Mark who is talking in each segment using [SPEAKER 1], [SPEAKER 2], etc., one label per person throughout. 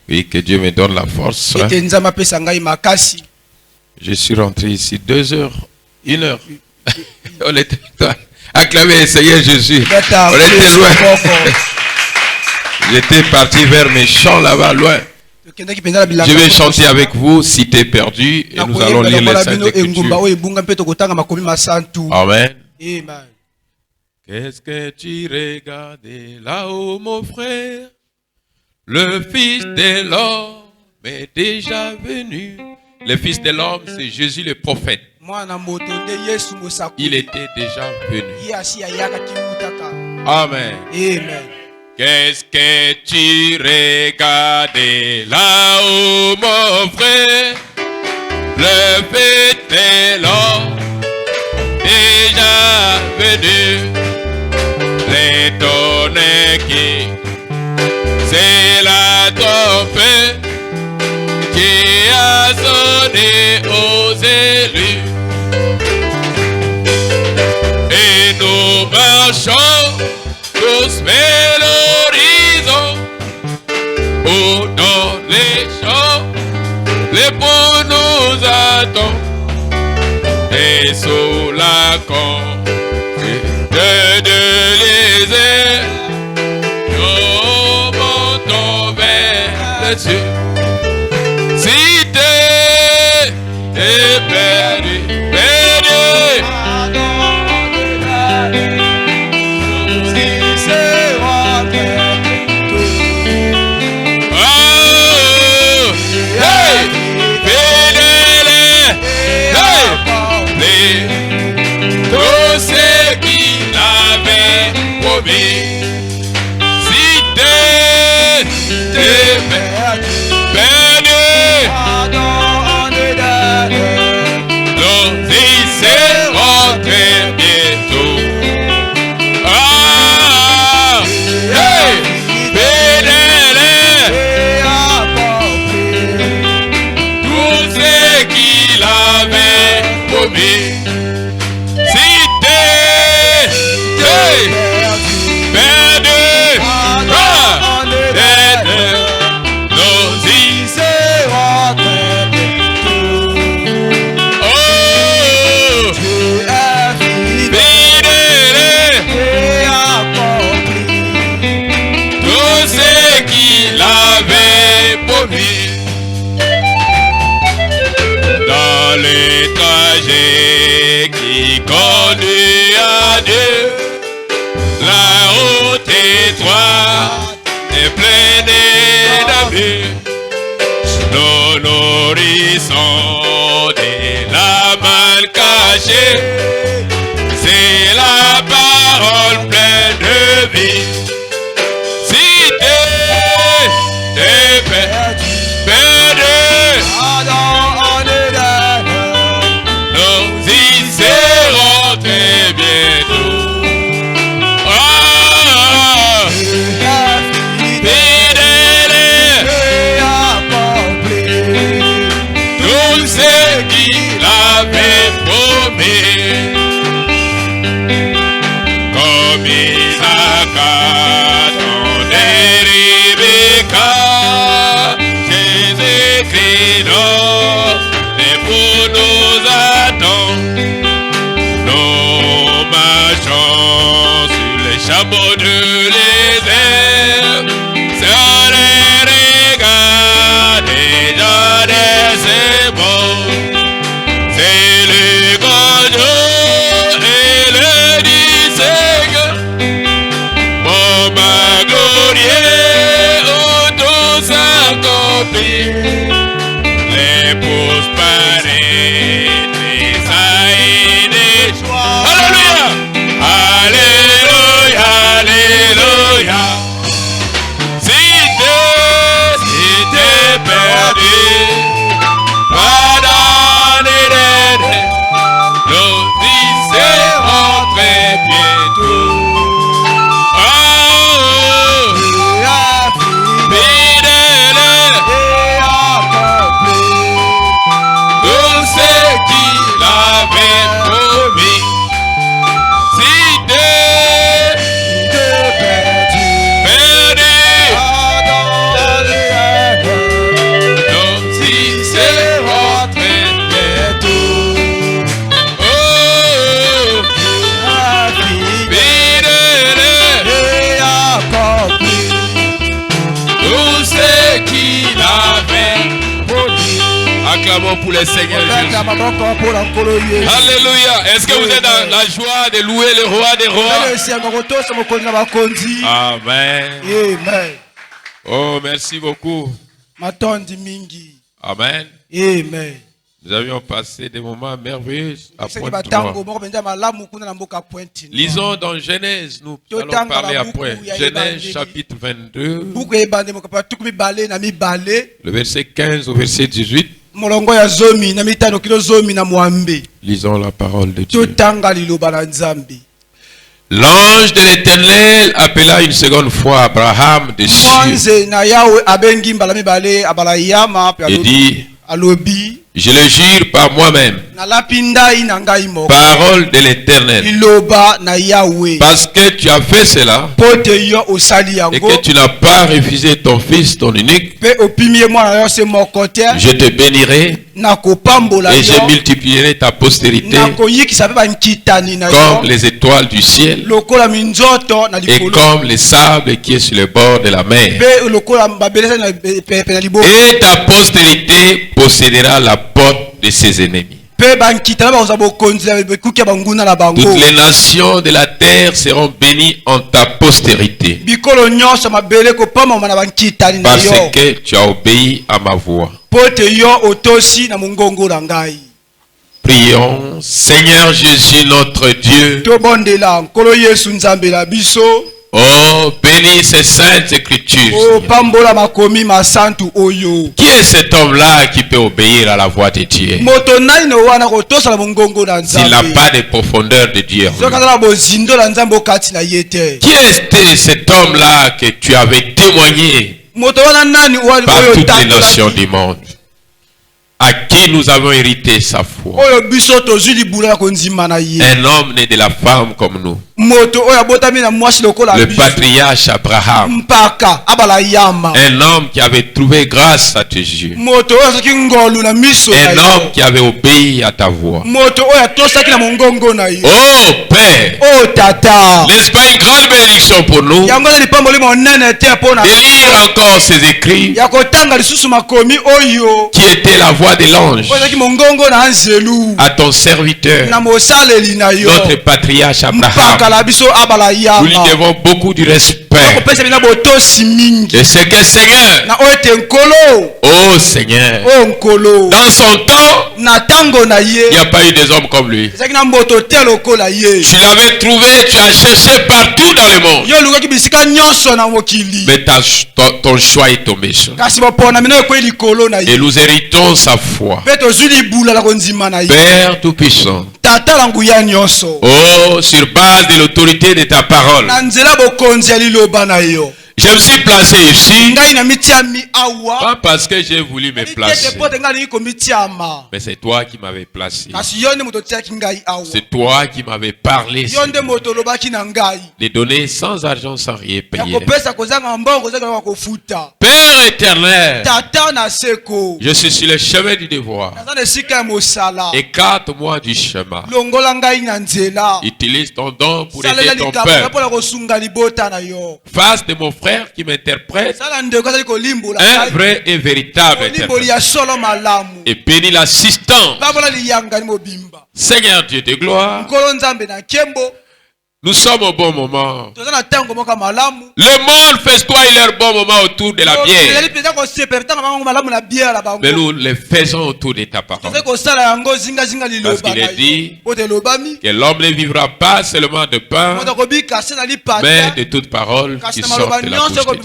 [SPEAKER 1] Oui, que Dieu me donne la force. Je suis rentré ici 2 heures, 1 heure. On était acclamé, Seigneur Jésus. On était loin. J'étais parti vers mes champs là-bas, loin. Je vais chanter avec vous, Cité perdue, et nous allons lire les Saintes Écritures. Amen. Qu'est-ce que tu regardais là-haut, mon frère? Le Fils de l'homme est déjà venu. Le Fils de l'homme, c'est Jésus le prophète. Il était déjà venu. Amen.
[SPEAKER 2] Amen.
[SPEAKER 1] Qu'est-ce que tu regardais là-haut, mon frère? Le Fils de l'homme déjà venu. L'étonné qui c'est la trompette qui a sonné aux élus. Et nous marchons tous vers l'horizon, où dans les champs, les bons nous attendent. Et sous la conduite de l'Isère, nous montons vers le ciel. Si t'es perdu, perdu, si c'est rentré, oh, hey, fidèle, hey, tout ce qu'il avait promis. Si t'es perdu, donc il s'est rentré bientôt. Ah, hey, fidèle, tout ce qu'il avait promis. Si t'es perdu, donc il s'est rentré bientôt. Oh, fidèle, tout ce qu'il avait promis. Dans les trajets qui conduisent à Dieu, la route étroite est pleine d'abus. Nous nourrissons de la mal cachée, c'est la parole pleine de vie. Si t'es perdu, nous y serons très bientôt. Oh, fidèle, tout ce qu'il avait promis. Comme Isaac attendait Rebecca, Jésus-Christ et pour nous attendre. Nous marchons sur les chameaux de l'Isère, sans les regards des gens des ébats. C'est le grand jour et le distingue, mon bas glorieux où tout s'accomplit. L'épouse paraît tressaillir des joies. Alléluia, alléluia, alléluia. Si t'es perdu, pardonne-les, nous y serons très bientôt. Oh, fidèle, tout ce Acclamons pour le Seigneur Jésus. Alléluia. Est-ce que vous êtes dans la joie de louer le roi des rois? Amen.
[SPEAKER 2] Amen.
[SPEAKER 1] Oh, merci beaucoup. Amen.
[SPEAKER 2] Amen.
[SPEAKER 1] Nous avions passé des moments merveilleux à Pointe-Noire. Lisons dans Genèse, nous allons parler après. Genèse chapitre 22, le verset 15 au verset 18. Lisons la parole de Dieu. L'ange de l'Éternel appela une seconde fois Abraham de cieux et dit, je le jure par moi-même, parole de l'Éternel, parce que tu as fait cela et que tu n'as pas refusé ton fils, ton unique, je te bénirai et je multiplierai ta postérité comme les étoiles du ciel et comme les sables qui est sur le bord de la mer. Et ta postérité possédera la porte de ses ennemis. Toutes les nations de la terre seront bénies en ta postérité, parce que tu as obéi à ma voix. Prions. Seigneur Jésus notre Dieu, oh, bénis ces saintes écritures. Qui est cet homme-là qui peut obéir à la voix de Dieu? S'il n'a pas de profondeur de Dieu. Qui était cet homme-là que tu avais témoigné par toutes les nations du monde, à qui nous avons hérité sa foi? Un homme né de la femme comme nous, le patriarche Abraham, un homme qui avait trouvé grâce à tes yeux, un homme qui avait obéi à ta voix. Oh Père, n'est-ce pas une grande bénédiction pour nous de lire encore ces écrits qui étaient la voix de l'ange à ton serviteur, notre patriarche Abraham. Nous lui devons beaucoup de respect. Et c'est que Seigneur, oh Seigneur, dans son temps, il n'y a pas eu des hommes comme lui. Tu l'avais trouvé, tu as cherché partout dans le monde, mais ton choix est tombé sur nous. Et nous héritons sa foi. Père Tout-Puissant, oh, sur base de l'autorité de ta parole, je me suis placé ici, pas parce que j'ai voulu me placer, mais c'est toi qui m'avais placé. C'est toi qui m'avais parlé de donner sans argent, sans rien payer. Père éternel, je suis sur le chemin du devoir. Écarte-moi du chemin. Utilise ton don pour aider ton peuple. Face de mon frère qui m'interprète, un vrai et véritable interprète. Et bénis l'assistant. Seigneur Dieu de gloire, nous sommes au bon moment. Le monde fait quoi il leur bon moment autour de la bière, mais nous le faisons autour de ta parole. Parce qu'il est dit que l'homme ne vivra pas seulement de pain, mais de toute parole qui sort de la bouche de Dieu.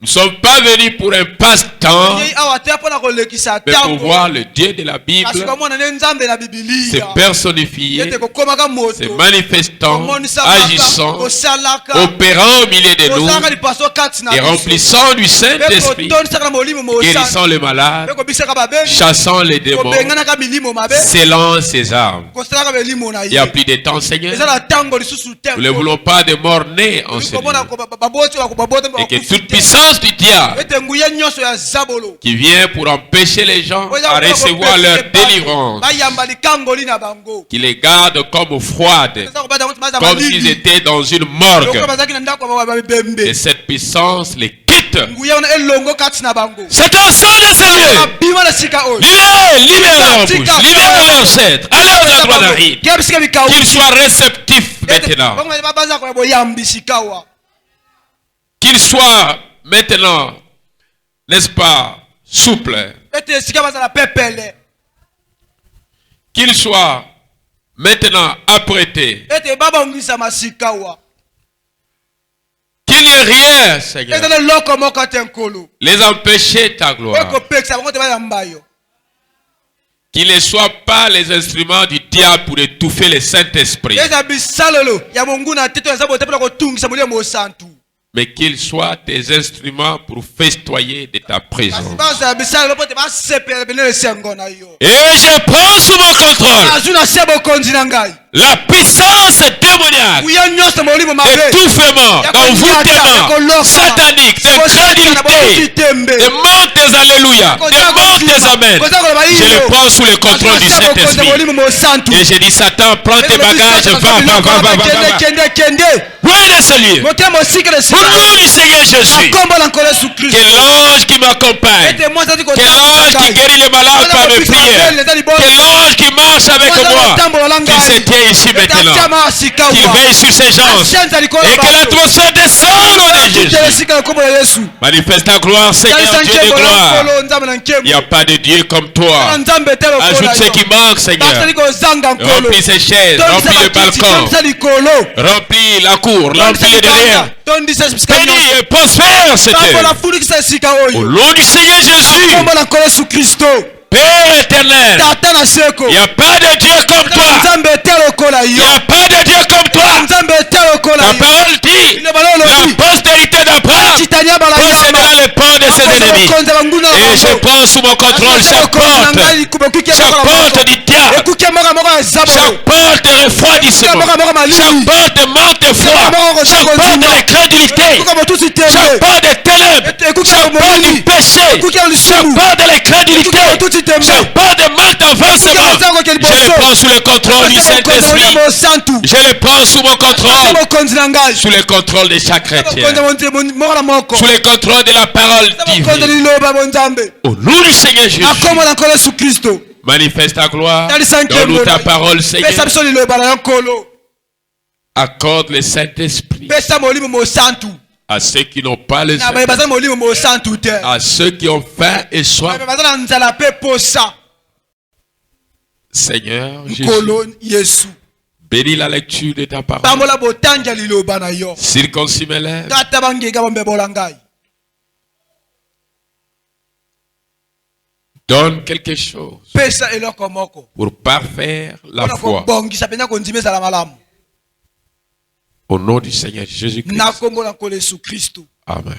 [SPEAKER 1] Nous ne sommes pas venus pour un passe-temps, mais pour voir le Dieu de la Bible se personnifier, se manifestant, agissant, opérant au milieu de nous et remplissant du Saint-Esprit, guérissant les malades, chassant les démons, scellant ses armes. Il n'y a plus de temps, Seigneur. Nous ne voulons pas de mort-nés en Seigneur. Et que toute puissance du diable qui vient pour empêcher les gens à recevoir leur délivrance, qui les garde comme froides, comme s'ils étaient dans une morgue, et cette puissance les quitte. C'est un sang de Seigneur Libère leur bouche, libère leurs ancêtres. Allez aux endroits d'Aride. Qu'ils soient réceptifs maintenant. Qu'ils soient maintenant, n'est-ce pas, souples. Qu'ils soient maintenant apprêtés. Qu'il n'y ait rien, Seigneur, les empêcher ta gloire. Qu'ils ne soient pas les instruments du diable pour étouffer le Saint-Esprit. Mais qu'ils soient tes instruments pour festoyer de ta présence. Et je prends sous mon contrôle la puissance démoniaque, d'étouffement, d'envoûtement satanique, d'incrédulité, de morts des alléluia, de morts des amen. Je les prends sous le contrôle du Saint-Esprit. Et je dis, Satan, prends tes bagages, va. Où est ce lieu? Au nom du Seigneur Jésus, que l'ange qui m'accompagne, que l'ange qui guérit les malades par mes prières, que l'ange qui marche avec moi, qu'il se tient ici maintenant, qu'il veille sur ses gens, et que l'atmosphère descende au nom de Jésus. Manifeste ta gloire, Seigneur, Dieu de gloire. Il n'y a pas de Dieu comme toi. Ajoute ce qui manque, Seigneur. Remplis ces chaises, remplis le balcon, remplis la cour, remplis les derrière. Bénis et prospère cette œuvre. Au nom du Seigneur Jésus. Père éternel, il n'y a pas de Dieu comme toi. Il n'y a pas de Dieu comme toi. La parole dit, la postérité d'Abraham possédera les ports de ses ennemis. Et je prends sous mon contrôle chaque porte du diable, chaque porte de refroidissement, chaque porte de manque de foi, chaque porte d'incrédulité, chaque porte de ténèbres, chaque porte du péché, chaque porte de l'incrédulité, chaque porte de manque d'avancement. Je les prends sous le contrôle du Saint-Esprit. Je les prends sous mon contrôle, sous le contrôle de chaque chrétien, sous le contrôle de la parole divine. Au nom du Seigneur Jésus, manifeste ta gloire, donne-nous ta parole, Seigneur. Accorde le Saint-Esprit à ceux qui n'ont pas le Saint-Esprit, à ceux qui ont faim et soif. Seigneur Jésus, bénis la lecture de ta parole. Circoncis mes lèvres. Donne quelque chose pour parfaire la foi. Au nom du Seigneur Jésus-Christ. Amen.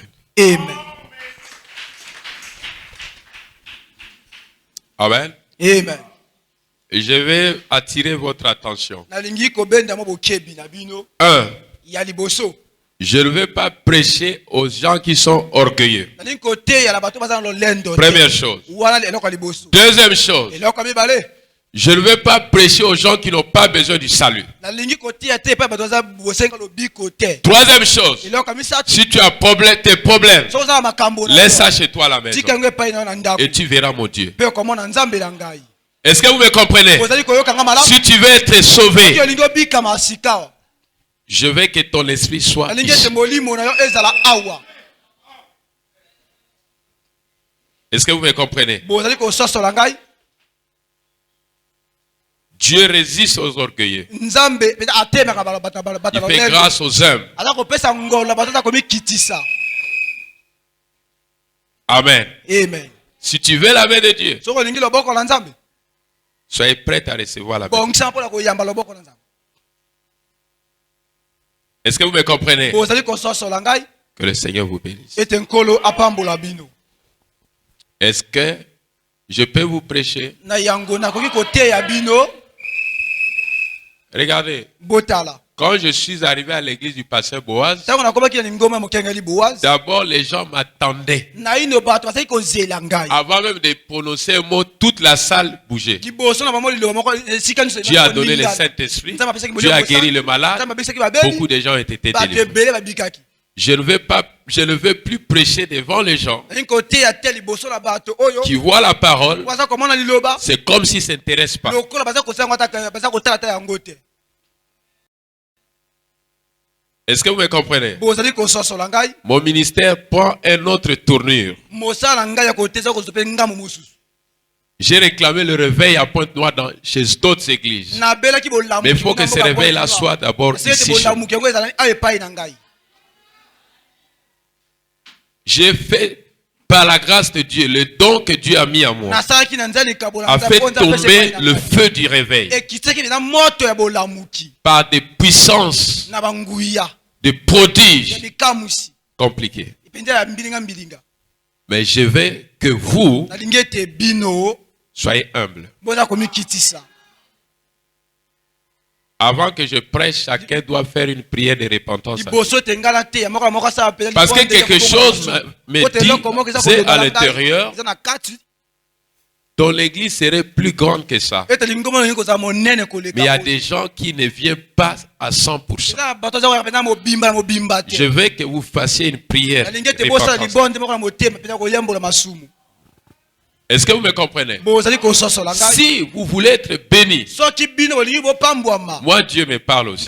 [SPEAKER 1] Amen.
[SPEAKER 2] Amen.
[SPEAKER 1] Je vais attirer votre attention. 1. Je ne vais pas prêcher aux gens qui sont orgueilleux. Première chose. Deuxième chose. Je ne vais pas prêcher aux gens qui n'ont pas besoin du salut. Troisième chose. Si tu as tes problèmes, laisse ça chez toi à la maison. Et tu verras mon Dieu. Est-ce que vous me comprenez? Si tu veux être sauvé, je veux que ton esprit soit ici. Est-ce que vous me comprenez? Dieu résiste aux orgueilleux. Il fait grâce aux humbles. Amen.
[SPEAKER 2] Amen.
[SPEAKER 1] Si tu veux la main de Dieu, soyez prêts à recevoir la main. Est-ce que vous me comprenez? Que le Seigneur vous bénisse. Est-ce que je peux vous prêcher? Regardez. Quand je suis arrivé à l'église du pasteur Boaz, d'abord les gens m'attendaient. Avant même de prononcer un mot, toute la salle bougeait. Dieu a donné le Saint-Esprit. Dieu a guéri le malade. Beaucoup de gens ont été délivrés. Je ne veux plus prêcher devant les gens qui voient la parole. C'est comme s'ils ne s'intéressent pas. Est-ce que vous me comprenez? Mon ministère prend une autre tournure. J'ai réclamé le réveil à Pointe-Noire chez d'autres églises. Mais il faut que ce réveil-là soit d'abord ici. J'ai fait, par la grâce de Dieu, le don que Dieu a mis en moi, a fait tomber le feu du réveil par des puissances, des prodiges compliqués. Mais je veux que vous soyez humbles. Avant que je prêche, chacun doit faire une prière de repentance. Parce que quelque chose me dit à l'intérieur, ton église serait plus grande que ça. Mais il y a des gens qui ne viennent pas à 100%. Je veux que vous fassiez une prière de repentance. Est-ce que vous me comprenez? Si vous voulez être béni, moi Dieu me parle aussi.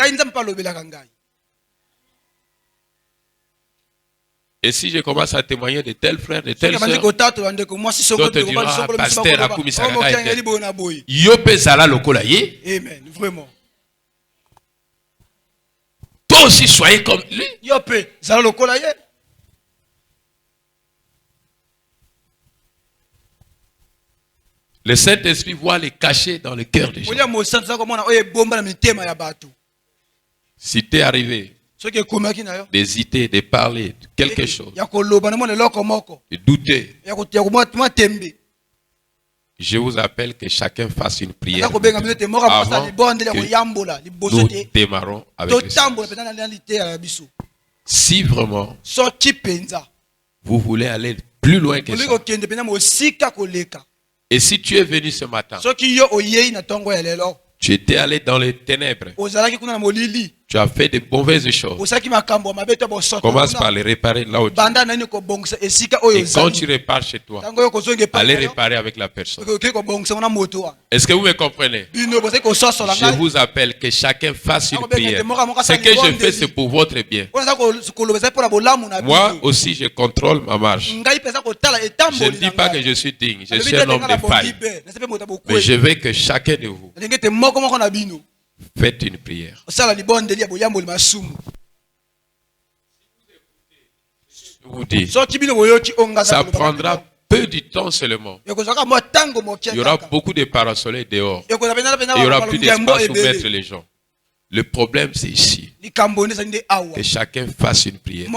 [SPEAKER 1] Et si je commence à témoigner de tels frères, de telles sœurs, d'autres diront, ah, pasteur Akumi Sakaka était. Yope Zala Lokolaye.
[SPEAKER 2] Amen, vraiment.
[SPEAKER 1] Toi aussi soyez comme lui.
[SPEAKER 2] Yope Zala Lokolaye.
[SPEAKER 1] Le Saint-Esprit voit les cacher dans le cœur des gens. Si tu es arrivé d'hésiter, de parler de quelque chose, de douter, je vous appelle que chacun fasse une prière avant que nous démarrons avec le Seigneur. Si vraiment vous voulez aller plus loin que ça, et si tu es venu ce matin, tu étais allé dans les ténèbres, tu as fait de mauvaises choses, commence par les réparer là où tu es. Et quand tu répares chez toi, allez réparer avec la personne. Est-ce que vous me comprenez? Je vous appelle que chacun fasse une prière. Ce que je fais, c'est pour votre bien. Moi aussi, je contrôle ma marche. Je ne dis pas que je suis digne, je suis un homme de faille. Mais je veux que chacun de vous faites une prière. Je vous dis, ça prendra peu de temps seulement. Il y aura beaucoup de parasoleils dehors. Et il y aura plus d'espace pour mettre les gens. Le problème, c'est ici. Que chacun fasse une prière.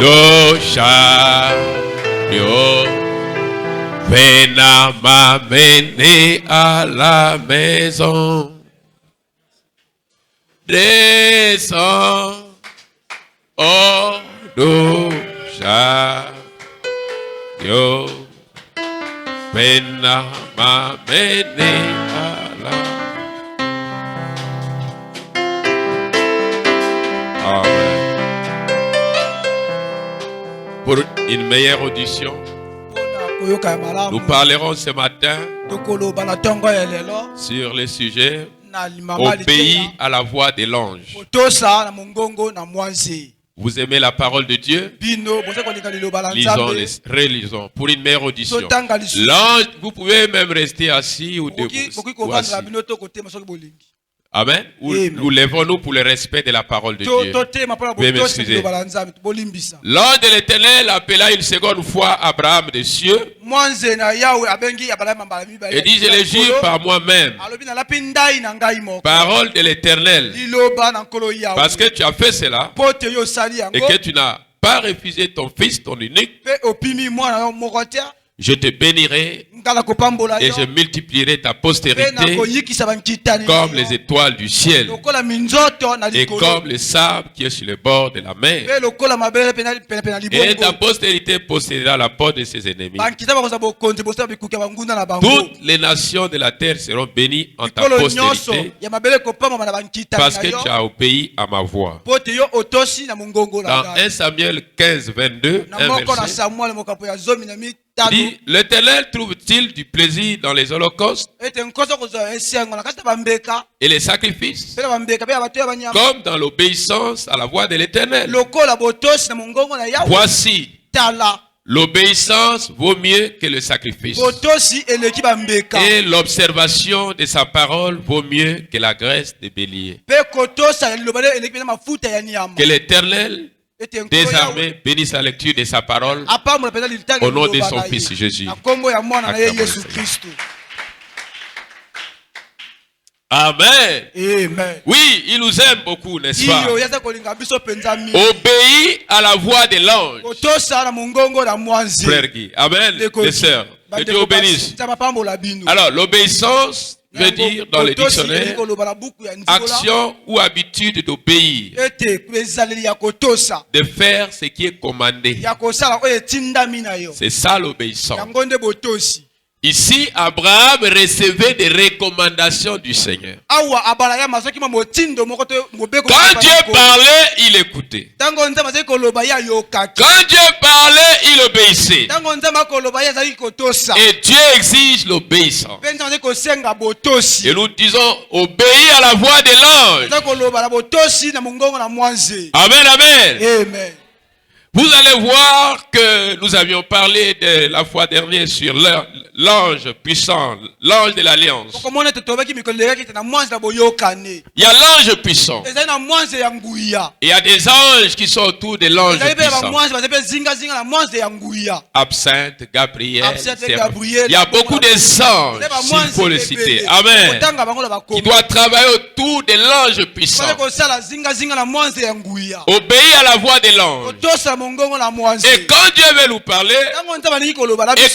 [SPEAKER 1] Le chariot venant m'amener à la maison. Descends, oh, le chariot venant m'amener à la maison. Amen. Pour une meilleure audition, nous parlerons ce matin sur le sujet obéir à la voix de l'ange. Vous aimez la parole de Dieu? Relisons pour une meilleure audition. L'ange, vous pouvez même rester assis ou debout. Ou assis. Amen. Nous lèvons-nous pour le respect de la parole de Dieu. Veuillez m'excuser. L'ange de l'Éternel appela une seconde fois Abraham des cieux et dit: je le jure par moi-même, parole de l'Éternel, parce que tu as fait cela et que tu n'as pas refusé ton fils, ton unique, je te bénirai et je multiplierai ta postérité comme les étoiles du ciel et comme le sable qui est sur le bord de la mer. Et ta postérité possédera la porte de ses ennemis. Toutes les nations de la terre seront bénies en ta postérité parce que tu as obéi à ma voix. Dans 1 Samuel 15, 22, un verset, dit: l'Éternel trouve-t-il du plaisir dans les holocaustes et les sacrifices, comme dans l'obéissance à la voix de l'Éternel? Voici, l'obéissance vaut mieux que le sacrifice, et l'observation de sa parole vaut mieux que la graisse des béliers. Que l'Éternel désormais bénisse la lecture de sa parole au nom de son fils Jésus. Amen.
[SPEAKER 2] Amen.
[SPEAKER 1] Oui, il nous aime beaucoup, n'est-ce pas? Obéis à la voix de l'ange. Frère Guy. Amen. Les sœurs. Que Dieu vous bénisse. Alors, l'obéissance veut dire dans le dictionnaire action ou habitude d'obéir, de faire ce qui est commandé. C'est ça l'obéissance. Ici, Abraham recevait des recommandations du Seigneur. Quand Dieu parlait, il écoutait. Quand Dieu parlait, il obéissait. Et Dieu exige l'obéissance. Et nous disons, obéis à la voix de l'ange. Amen, amen.
[SPEAKER 2] Amen.
[SPEAKER 1] Vous allez voir que nous avions parlé de la fois dernière sur l'ange puissant, l'ange de l'alliance. Il y a l'ange puissant. Et il y a des anges qui sont autour de l'ange puissant. Absinthe, Gabriel, il y a beaucoup de anges, s'il faut le citer. Amen. Qui doivent travailler autour de l'ange puissant. Obéis à la voix de l'ange. Et quand Dieu veut nous parler, et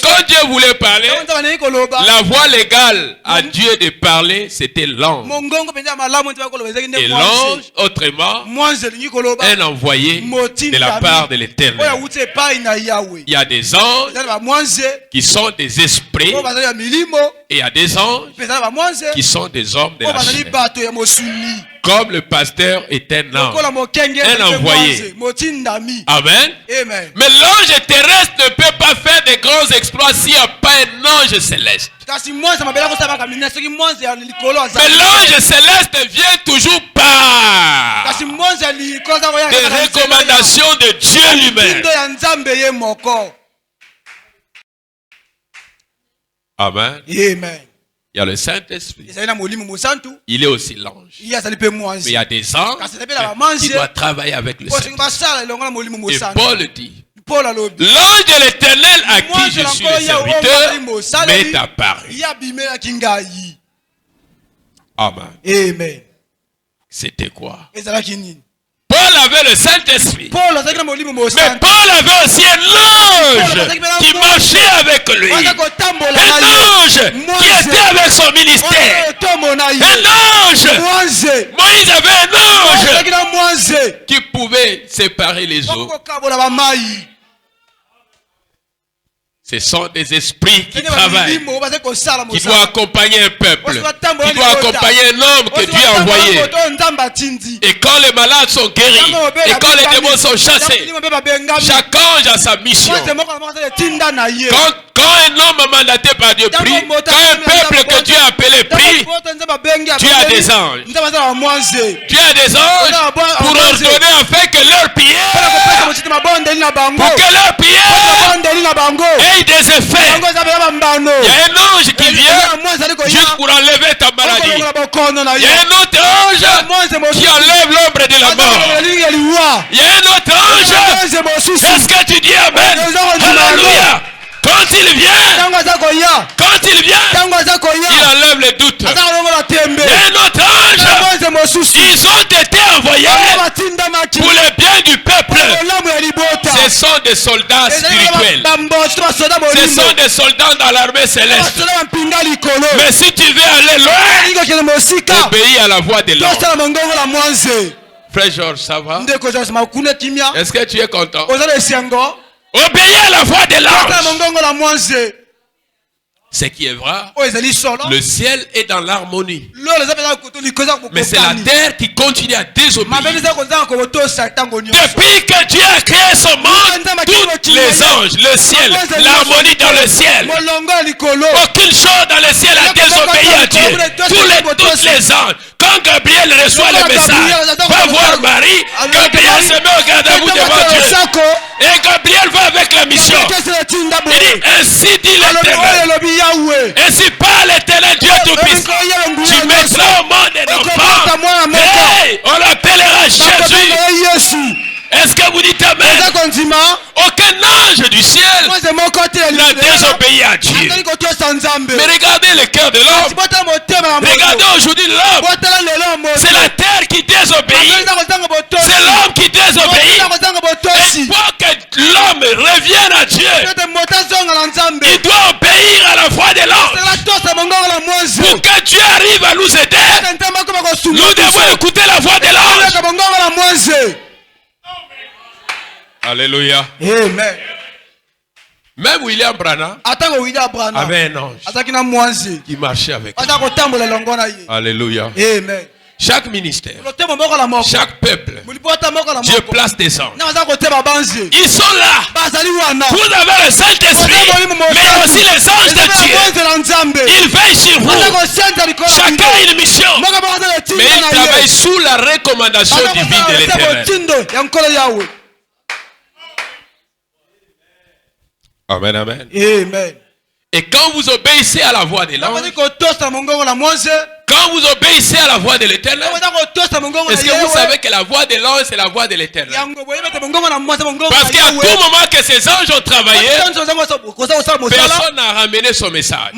[SPEAKER 1] quand Dieu voulait parler, la voie légale à Dieu de parler, c'était l'ange. Et l'ange, autrement, un envoyé de la part de l'Éternel. Il y a des anges qui sont des esprits, et il y a des anges qui sont des hommes de la chair. Comme le pasteur est un ange, un envoyé. Amen.
[SPEAKER 2] Amen.
[SPEAKER 1] Mais l'ange terrestre ne peut pas faire de grands exploits s'il n'y a pas un ange céleste. Mais l'ange céleste vient toujours par des recommandations de Dieu lui-même. Amen.
[SPEAKER 2] Amen.
[SPEAKER 1] Il y a le Saint-Esprit. Il est aussi l'ange. Mais il y a des anges qui doivent travailler avec le Saint-Esprit. Et Paul dit, l'ange de l'Éternel à qui je suis le serviteur m'est apparu. Amen.
[SPEAKER 2] Amen.
[SPEAKER 1] C'était quoi? Paul avait le Saint-Esprit.
[SPEAKER 2] Paul azalaki na molimo mo
[SPEAKER 1] Mais
[SPEAKER 2] santu.
[SPEAKER 1] Paul avait aussi un ange qui marchait avec lui.
[SPEAKER 2] Aza kotambola na
[SPEAKER 1] Un
[SPEAKER 2] ye.
[SPEAKER 1] ange qui était avec son ministère.
[SPEAKER 2] Otombo na ye.
[SPEAKER 1] Un ange.
[SPEAKER 2] Mwanze.
[SPEAKER 1] Moïse avait un ange
[SPEAKER 2] Azalaki na mwanze.
[SPEAKER 1] qui pouvait séparer les eaux.
[SPEAKER 2] Kokabola ba mai.
[SPEAKER 1] Ce sont des esprits qui travaillent, qui doivent accompagner un peuple, qui doivent accompagner un homme que Dieu a envoyé. Et quand les malades sont guéris, et quand les démons sont chassés, chaque ange a sa mission. Quand un homme mandaté par Dieu prie, quand un peuple que Dieu a appelé prie, tu as des anges. Tu as des anges pour ordonner afin que leur prière, ait des effets. Il y a un ange qui vient juste pour enlever ta maladie. Il y a un autre ange qui enlève l'ombre de la mort. Il y a un autre ange. Est-ce que tu dis amen? Alléluia. Quand il vient, il enlève les doutes. Il y a un autre ange. Ils ont été envoyés pour le bien du peuple. Ce sont des soldats spirituels. Ce sont des soldats dans l'armée céleste. Mais si tu veux aller loin, obéis à la voix de l'ange. Frère Georges, ça va? Est-ce que tu es content? Obéis à la voix de l'ange. Ce qui est vrai, le ciel est dans l'harmonie. Mais c'est la terre qui continue à désobéir. Depuis que Dieu a créé ce monde, tous les anges, le ciel, l'harmonie dans le ciel. Aucune chose dans le ciel a désobéi à Dieu. Tous les anges. Quand Gabriel reçoit le message, va voir Marie, Gabriel se met au garde à vous devant Dieu. Et Gabriel va avec la mission. Il dit, ainsi dit l'Éternel. Ainsi parle l'Éternel Dieu Tout-Puissant. Tu mettras au monde un enfant. Hey, on l'appellera Jésus. Est-ce que vous dites amen? Aucun ange du ciel n'a désobéi à Dieu. Mais regardez le cœur de l'homme. Regardez aujourd'hui l'homme. C'est la terre qui désobéit. C'est l'homme qui désobéit. Et pour que l'homme revienne à Dieu, il doit obéir à la voix de l'ange. Pour que Dieu arrive à nous aider, nous devons écouter la voix de l'ange. Alléluia.
[SPEAKER 2] Amen.
[SPEAKER 1] Même William Branham avait un ange qui marchait avec lui. Alléluia.
[SPEAKER 2] Amen.
[SPEAKER 1] Chaque ministère, chaque peuple, Dieu place des anges. Ils sont là. Vous avez le Saint-Esprit, mais aussi les anges de Dieu. Ils veillent sur vous. Chacun a une mission. Mais ils travaillent sous la recommandation divine de l'Éternel. Amen, amen.
[SPEAKER 2] Amen.
[SPEAKER 1] Et quand vous obéissez à la voix de l'ange, quand vous obéissez à la voix de l'Éternel, est-ce que vous savez que la voix de l'ange, c'est la voix de l'Éternel? Parce qu'à tout moment que ces anges ont travaillé, personne n'a ramené son message.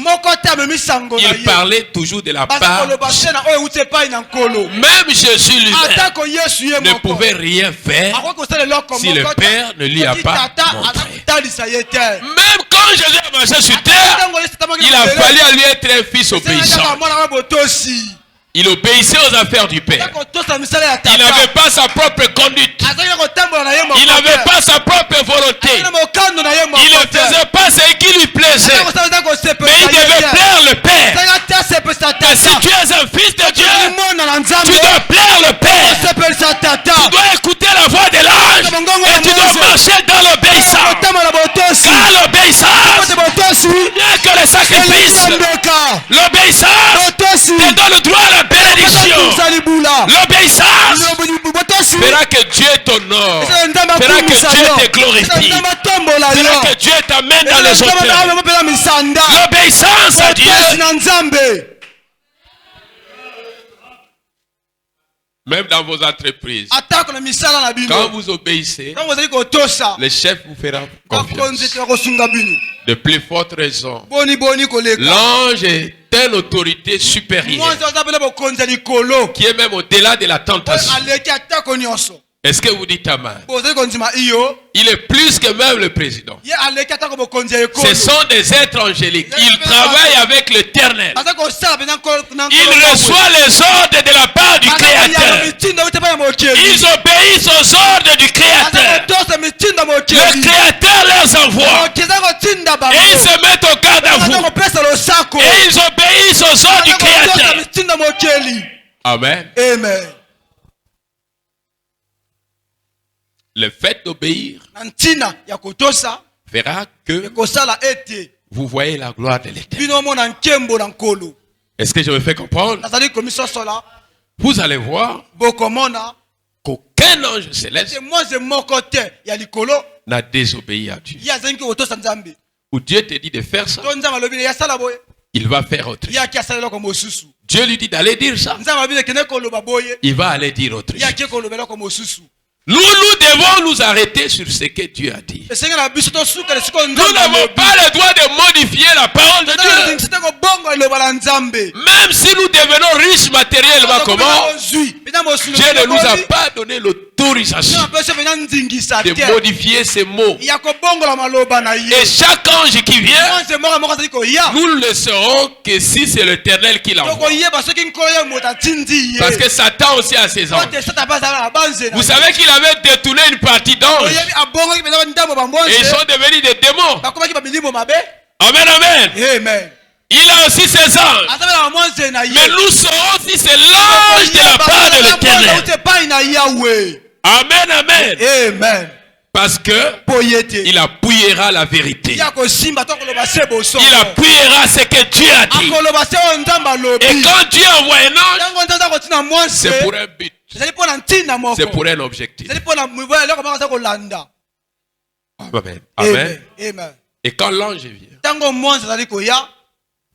[SPEAKER 1] Il parlait toujours de la part. Même Jésus lui-même ne pouvait rien faire si le Père ne lui a pas montré. Même quand Jésus a marché sur terre, il a fallu à lui être un fils obéissant. Il obéissait aux affaires du Père. Il n'avait pas sa propre conduite. Il n'avait pas sa propre volonté. Il ne faisait pas ce qui lui plaisait. Mais il devait plaire le Père. Et si tu es un fils de Dieu, tu dois plaire le Père. Tu dois écouter la voix de l'ange. Et tu dois marcher dans l'obéissance. Car l'obéissance, bien que le sacrifice, l'obéissance te donne le droit à la bénédiction. L'obéissance fera que Dieu t'honore, fera que Dieu te glorifie, fera que Dieu t'amène dans les hôtels. L'obéissance à Dieu, même dans vos entreprises, quand vous obéissez, le chef vous fera confiance. De plus forte raison, l'ange est une autorité supérieure qui est même au-delà de la tentation. Est-ce que vous dites amen?
[SPEAKER 2] bozali kondima iyo
[SPEAKER 1] Il est plus que même le président.
[SPEAKER 2] ye aleki atako bokonzi ya ekolo
[SPEAKER 1] Ce sont des êtres angéliques. Ils travaillent avec l'Éternel.
[SPEAKER 2] aza kosala mpenza
[SPEAKER 1] Ils reçoivent les ordres de la part du Créateur.
[SPEAKER 2] mitindo uti epai ya mokeli
[SPEAKER 1] Ils obéissent aux ordres du
[SPEAKER 2] aza
[SPEAKER 1] Créateur.
[SPEAKER 2] kotosa mitindo ya
[SPEAKER 1] Le
[SPEAKER 2] mokeli
[SPEAKER 1] Créateur les envoie.
[SPEAKER 2] mokeli aza kotinda bango
[SPEAKER 1] Et ils se mettent au garde à
[SPEAKER 2] aza
[SPEAKER 1] vous.
[SPEAKER 2] kopesa losako
[SPEAKER 1] Et ils obéissent aux ordres du
[SPEAKER 2] aza kotosa
[SPEAKER 1] Créateur.
[SPEAKER 2] mitindo ya mokeli
[SPEAKER 1] Amen.
[SPEAKER 2] amen
[SPEAKER 1] Le fait d'obéir
[SPEAKER 2] na ntina ya kotosa
[SPEAKER 1] fera que
[SPEAKER 2] ekosala ete
[SPEAKER 1] vous voyez la gloire de l'Éternel.
[SPEAKER 2] bino omona nkembo na nkolo
[SPEAKER 1] Est-ce que je me fais comprendre?
[SPEAKER 2] nazali komisosola
[SPEAKER 1] Vous allez voir
[SPEAKER 2] bokomona
[SPEAKER 1] qu'aucun ange céleste
[SPEAKER 2] te mwasi moko te ya likolo
[SPEAKER 1] n'a désobéi à Dieu.
[SPEAKER 2] ye azalaki kotosa nzambe
[SPEAKER 1] Ou Dieu te dit de faire ça,
[SPEAKER 2] to nzambe alobi yasala boye
[SPEAKER 1] il va faire autre
[SPEAKER 2] ye
[SPEAKER 1] chose.
[SPEAKER 2] aki asala eloko mosusu
[SPEAKER 1] Dieu lui dit d'aller dire ça,
[SPEAKER 2] nzambe alobi ekende koloba boye
[SPEAKER 1] il va aller dire autre
[SPEAKER 2] ye
[SPEAKER 1] chose.
[SPEAKER 2] aki koloba eloko mosusu
[SPEAKER 1] Nous devons nous arrêter sur ce que Dieu a dit.
[SPEAKER 2] esenge na biso tosukela sikoyo
[SPEAKER 1] Nous n'avons pas le droit de modifier la parole de Dieu.
[SPEAKER 2] ndingisi te kobongo liloba la nzambe
[SPEAKER 1] Même si nous devenons riches matériellement, comment? Dieu ne nous a pas donné l'autorisation
[SPEAKER 2] apesi pena ndingisa
[SPEAKER 1] de
[SPEAKER 2] te
[SPEAKER 1] modifier ces mots.
[SPEAKER 2] ya kobongola maloba na ye
[SPEAKER 1] Et chaque ange qui vient,
[SPEAKER 2] mwasi moko moko azali koya
[SPEAKER 1] nous ne le saurons que si c'est l'Éternel qui l'envoie.
[SPEAKER 2] tokoyeba soki nkolo ye moto atindi ye
[SPEAKER 1] Parce que Satan aussi a ses anges.
[SPEAKER 2] ote sata mpe azala na banze na
[SPEAKER 1] Vous savez qu'il avait détourné une partie d'anges.
[SPEAKER 2] oyebi abongoki mpenza ndambo
[SPEAKER 1] Et ils
[SPEAKER 2] bamwonse
[SPEAKER 1] sont devenus des démons.
[SPEAKER 2] bakomaki bamilimo mabe
[SPEAKER 1] Amen, amen.
[SPEAKER 2] amen
[SPEAKER 1] Il a aussi ses anges.
[SPEAKER 2] aza mpe na bamwonse na ye
[SPEAKER 1] Mais nous saurons si c'est l'ange de la part de l'Éternel.
[SPEAKER 2] ute epai na yawe
[SPEAKER 1] Amen, amen.
[SPEAKER 2] amen
[SPEAKER 1] Parce que
[SPEAKER 2] po ye te
[SPEAKER 1] il appuiera la vérité.
[SPEAKER 2] ya kosimba to koloba se boso
[SPEAKER 1] Il appuiera ce que Dieu a dit.
[SPEAKER 2] akoloba se oyo nzambe alobi
[SPEAKER 1] Et quand Dieu envoie un ange,
[SPEAKER 2] ntango nzambe aza kotina mwonse
[SPEAKER 1] c'est pour un but.
[SPEAKER 2] ezali mpo na ntina moko
[SPEAKER 1] C'est pour un objectif.
[SPEAKER 2] ezali mpo na miboya eloko moko aza kolanda
[SPEAKER 1] Amen. Amen.
[SPEAKER 2] amen
[SPEAKER 1] Et quand l'ange vient,
[SPEAKER 2] ntango mwonse azali koya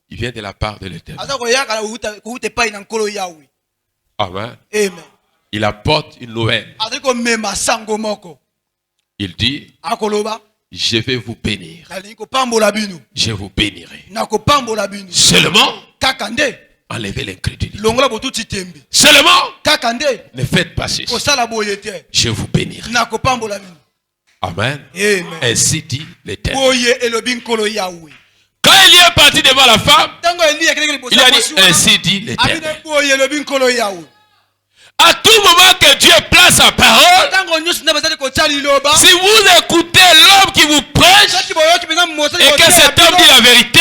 [SPEAKER 1] il vient de la part de l'Éternel.
[SPEAKER 2] aza koyaka kouta epai na nkolo yawe
[SPEAKER 1] Amen.
[SPEAKER 2] amen
[SPEAKER 1] Il apporte une nouvelle.
[SPEAKER 2] azali komema sango moko
[SPEAKER 1] Il dit,
[SPEAKER 2] akoloba
[SPEAKER 1] je vais vous bénir.
[SPEAKER 2] nalingi kopambola bino
[SPEAKER 1] Je vous bénirai.
[SPEAKER 2] nakopambola bino
[SPEAKER 1] Seulement,
[SPEAKER 2] kaka nde
[SPEAKER 1] enlevez l'incrédulité.
[SPEAKER 2] longola botuti tembe
[SPEAKER 1] Seulement,
[SPEAKER 2] kaka nde
[SPEAKER 1] ne faites pas ceci.
[SPEAKER 2] kosala boye te
[SPEAKER 1] Je vous bénirai.
[SPEAKER 2] nakopambola bino
[SPEAKER 1] Amen.
[SPEAKER 2] amen
[SPEAKER 1] Ainsi dit l'Éternel.
[SPEAKER 2] boye elobi nkolo yawe
[SPEAKER 1] Quand il est parti devant la femme,
[SPEAKER 2] ntango eli akeleki liboso
[SPEAKER 1] il
[SPEAKER 2] ya
[SPEAKER 1] a dit,
[SPEAKER 2] mwasi wana,
[SPEAKER 1] ainsi dit l'Éternel.
[SPEAKER 2] abino boye elobi nkolo yawe
[SPEAKER 1] À tout moment que Dieu place sa parole,
[SPEAKER 2] ntango nyonso nde bazali kotia liloba
[SPEAKER 1] si vous écoutez l'homme qui vous prêche
[SPEAKER 2] soki boyoki mpenza mosali
[SPEAKER 1] et que cet homme dit la vérité,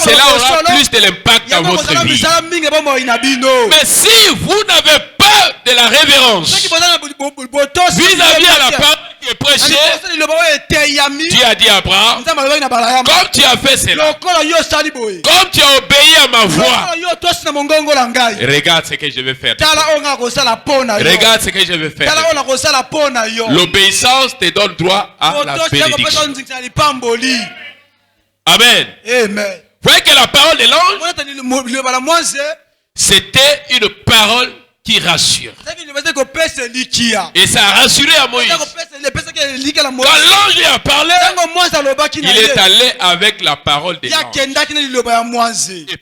[SPEAKER 1] cela aura plus de l'impact dans
[SPEAKER 2] yango
[SPEAKER 1] votre
[SPEAKER 2] kozala
[SPEAKER 1] vie.
[SPEAKER 2] misala mingi bomoi na bino
[SPEAKER 1] Mais si vous n'avez pas de la révérence
[SPEAKER 2] soki boza na botosi
[SPEAKER 1] vis-à-vis à la parole qui est prêchée,
[SPEAKER 2] liloba oyo eteyami
[SPEAKER 1] Dieu a dit à Abraham,
[SPEAKER 2] nzambe alobaki na balayama
[SPEAKER 1] comme tu as fait cela,
[SPEAKER 2] lokola yo osali boye
[SPEAKER 1] comme tu as obéi à ma voix,
[SPEAKER 2] lokola yo tosi na mongongo na ngai
[SPEAKER 1] regarde ce que je vais faire.
[SPEAKER 2] tala oyo nga kosala mpo na yo
[SPEAKER 1] Regarde ce que je vais
[SPEAKER 2] tala
[SPEAKER 1] faire.
[SPEAKER 2] oyo nakosala mpo na yo
[SPEAKER 1] L'obéissance te donne droit à la
[SPEAKER 2] botosi yakopesa
[SPEAKER 1] bénédiction.
[SPEAKER 2] nzikisa na lipamboli
[SPEAKER 1] Amen.
[SPEAKER 2] amen
[SPEAKER 1] Vous voyez que la parole de l'ange,
[SPEAKER 2] mona tani liloba la mwasi
[SPEAKER 1] c'était une parole qui rassure.
[SPEAKER 2] ezaki liloba ezali kopesa elikia
[SPEAKER 1] Et ça a rassuré à Moïse.
[SPEAKER 2] epesaki elikia na
[SPEAKER 1] Quand
[SPEAKER 2] moïse
[SPEAKER 1] l'ange lui a parlé,
[SPEAKER 2] ntango mwasi alobaki na
[SPEAKER 1] il
[SPEAKER 2] ye
[SPEAKER 1] est allé avec la parole de
[SPEAKER 2] ye
[SPEAKER 1] l'ange.
[SPEAKER 2] akendaki na liloba ya mwasi
[SPEAKER 1] Et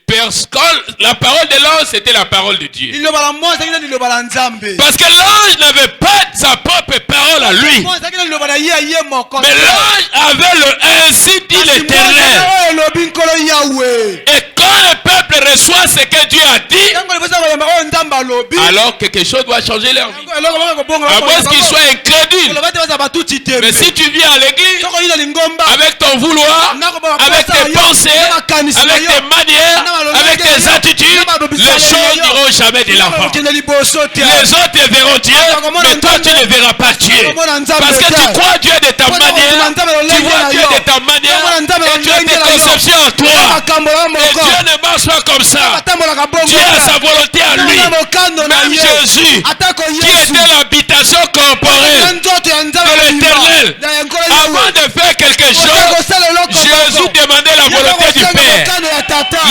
[SPEAKER 1] quand la parole de l'ange, c'était la parole de Dieu.
[SPEAKER 2] liloba la mwasi ezalaki na liloba la nzambe
[SPEAKER 1] Parce que l'ange n'avait pas sa propre parole à lui.
[SPEAKER 2] mwasi ezalaki na liloba na ye ya ye moko
[SPEAKER 1] Mais l'ange avait le ainsi dit l'Éternel.
[SPEAKER 2] oyo elobi nkolo yawe
[SPEAKER 1] Et quand le peuple reçoit ce que Dieu a dit,
[SPEAKER 2] ntango libosa koyamba oyo nzambe alobi
[SPEAKER 1] alors quelque chose doit changer leur vie.
[SPEAKER 2] eloko baka kobonga
[SPEAKER 1] À moins qu'ils soient incrédules.
[SPEAKER 2] oloba te baza batuti te
[SPEAKER 1] Mais si tu viens à l'église,
[SPEAKER 2] soko yina lingomba
[SPEAKER 1] avec ton vouloir, avec tes pensées, avec tes manières, avec tes attitudes, les choses n'iront jamais de l'avant.
[SPEAKER 2] okende liboso te
[SPEAKER 1] Les autres verront Dieu, mais toi tu ne verras pas Dieu. Parce que tu crois Dieu de ta manière, tu vois Dieu de ta manière, et tu as tes conceptions en toi. Et Dieu ne marche pas comme ça. Dieu a sa volonté à lui. Même Jésus, qui était l'habitation corporelle de l'Éternel, avant de faire quelque chose, Jésus demandait la volonté du Père.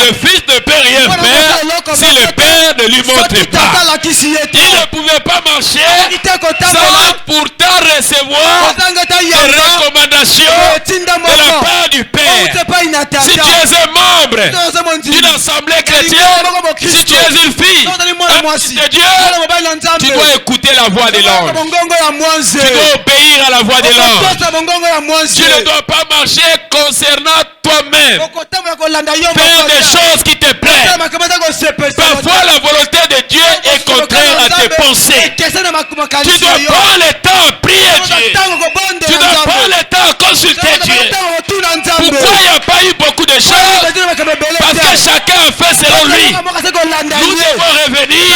[SPEAKER 1] Le Fils ne peut rien faire si le Père ne lui montre pas. Il ne pouvait pas marcher sans pourtant recevoir des recommandations de la part du Père. si tu es un membre d'une assemblée chrétienne, si tu es une fille de Dieu, tu dois écouter la voix de l'ange. Tu dois obéir à la voix de l'ange. Tu ne dois pas marcher concernant toi-même. Faire des choses qui te plaisent. Parfois la volonté de Dieu est contraire à tes pensées. Tu dois prendre le temps à prier Dieu. Tu dois prendre le temps à consulter Dieu. Pourquoi il n'y a pas eu beaucoup de choses? Parce que chacun a fait selon lui. Nous devons revenir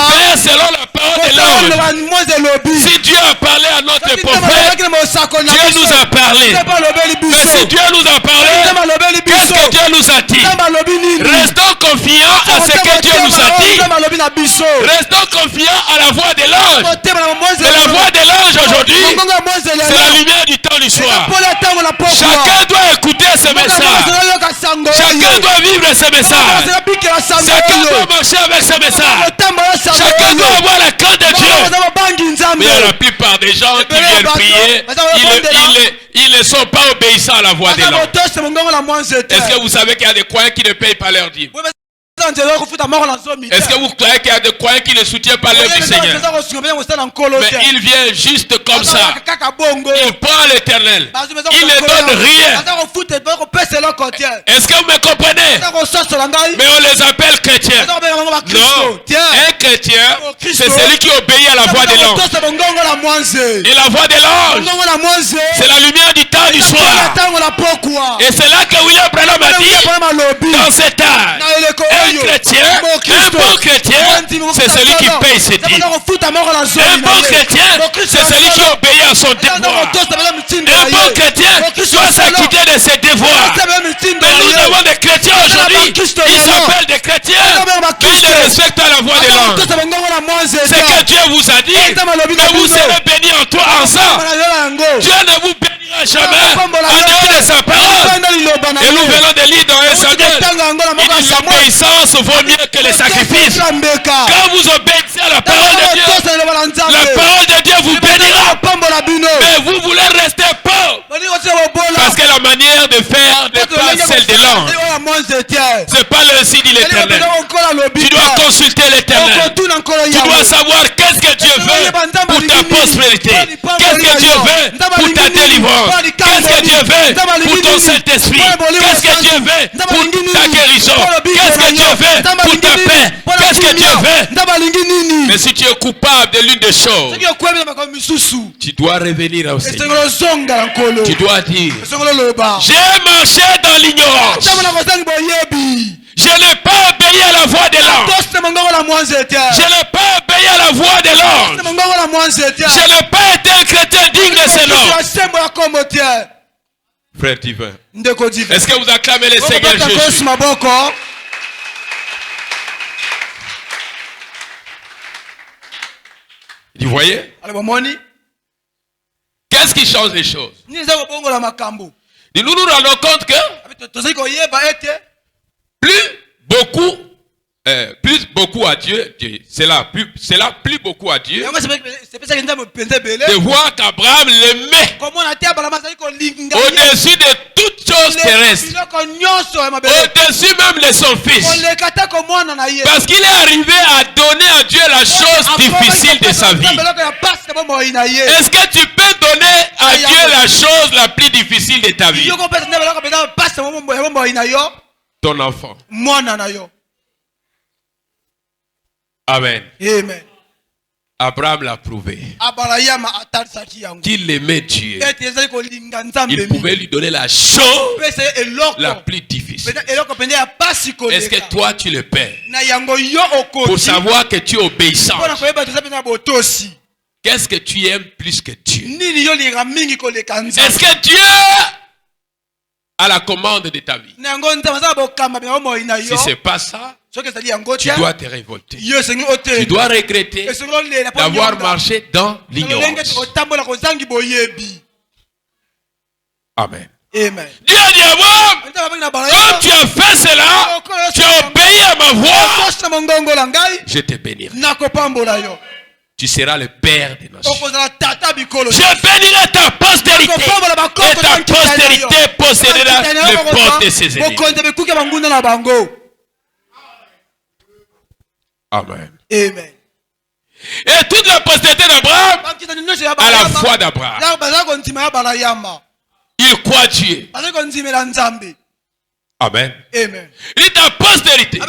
[SPEAKER 1] faire selon la parole de l'ange. Si Dieu a parlé à notre prophète, Dieu nous a parlé. Mais si Dieu nous a parlé, qu'est-ce que Dieu nous a dit? Restons confiants à ce que Dieu nous a dit. Restons confiants à la voix de l'ange. Et la voix de l'ange aujourd'hui, c'est la lumière du temps du soir. Chacun doit écouter ce message. Chacun doit vivre ce message. Chacun doit marcher avec ce message. Chacun doit avoir la crainte de Dieu. Mais la plupart des gens qui viennent prier, ils ne sont pas obéissants à la voix de l'ange. Est-ce que vous savez qu'il y a des croyants qui ne payent pas leur dîme? Est-ce que vous croyez qu'il y a des croyants qui ne soutiennent pas l'œuvre du Seigneur? Mais il vient juste comme ça. Il prend l'Éternel. Il ne donne rien. Est-ce que vous me comprenez? Mais on les appelle chrétiens. Non. Un chrétien, c'est celui qui obéit à la voix de l'ange. Et la voix de l'ange, c'est la lumière du temps du soir. Et c'est là que William Branham a dit, dans cet âge, un chrétien, un bon chrétien, c'est celui qui paye ses dîmes. Un bon chrétien, c'est celui qui obéit à son devoir. Un bon chrétien doit s'acquitter de ses devoirs. Mais nous avons des chrétiens aujourd'hui, ils s'appellent des chrétiens, mais ils ne respectent pas la voix de l'ange. C'est que Dieu vous a dit que vous serez bénis ensemble. Dieu ne vous bénira jamais en dehors de sa parole. Et nous venons de lire dans 1 Samuel, il dit l'obéissance vaut mieux que les sacrifices. Quand vous obéissez à la parole de Dieu, la parole de Dieu vous bénira. Mais vous voulez rester pauvre. Parce que la manière de faire n'est pas celle de l'ange. C'est pas le signe de l'Éternel. Tu dois consulter l'Éternel. Tu dois savoir qu'est-ce que Dieu veut pour ta prospérité. Qu'est-ce que Dieu veut pour ta délivrance. Qu'est-ce que Dieu veut pour ton Saint-Esprit. Qu'est-ce que Dieu veut pour ta guérison. Qu'est-ce que Dieu veut pour ta paix. Qu'est-ce que Dieu veut. Mais si tu es coupable de l'une des choses, tu dois revenir au Seigneur. Tu dois dire, j'ai marché dans l'ignorance. Je n'ai pas obéi à la voix de l'ange. Je n'ai pas obéi à la voix de l'ange. Je n'ai pas été un chrétien digne de ce nom. Frère divin, est-ce que vous acclamez le Seigneur Jésus? Vous voyez? Qu'est-ce qui change les choses? Nous nous rendons compte que plus beaucoup à Dieu, cela plus beaucoup à Dieu, de voir qu'Abraham l'aimait au-dessus de toutes choses terrestres, au-dessus même de son fils, parce qu'il est arrivé à donner à Dieu la chose difficile de sa vie. Est-ce que tu peux donner à Dieu la chose la plus difficile de ta vie? Ton enfant. Amen.
[SPEAKER 2] Amen.
[SPEAKER 1] Abraham l'a prouvé qu'il aimait Dieu. Il pouvait lui donner la chose la plus difficile. Est-ce que toi tu le paies pour savoir que tu es obéissant? Qu'est-ce que tu aimes plus que Dieu? Est-ce que Dieu a la commande de ta vie? Si ce n'est pas ça, tu dois te révolter. Tu dois regretter d'avoir marché dans l'ignorance. Amen.
[SPEAKER 2] Amen.
[SPEAKER 1] Dieu dit à Abraham, comme tu as fait cela, tu as obéi à ma voix, je te bénirai. Tu seras le père des nations.
[SPEAKER 2] okozala tata bikolo.
[SPEAKER 1] Je bénirai ta postérité. Et ta postérité possédera les portes de ses ennemis.
[SPEAKER 2] bokonzi bikuke bangunda na bango.
[SPEAKER 1] Amen.
[SPEAKER 2] Amen.
[SPEAKER 1] Et toute la postérité d'Abraham à la foi d'Abraham. Il croit Dieu. Amen.
[SPEAKER 2] Amen.
[SPEAKER 1] Il dit ta postérité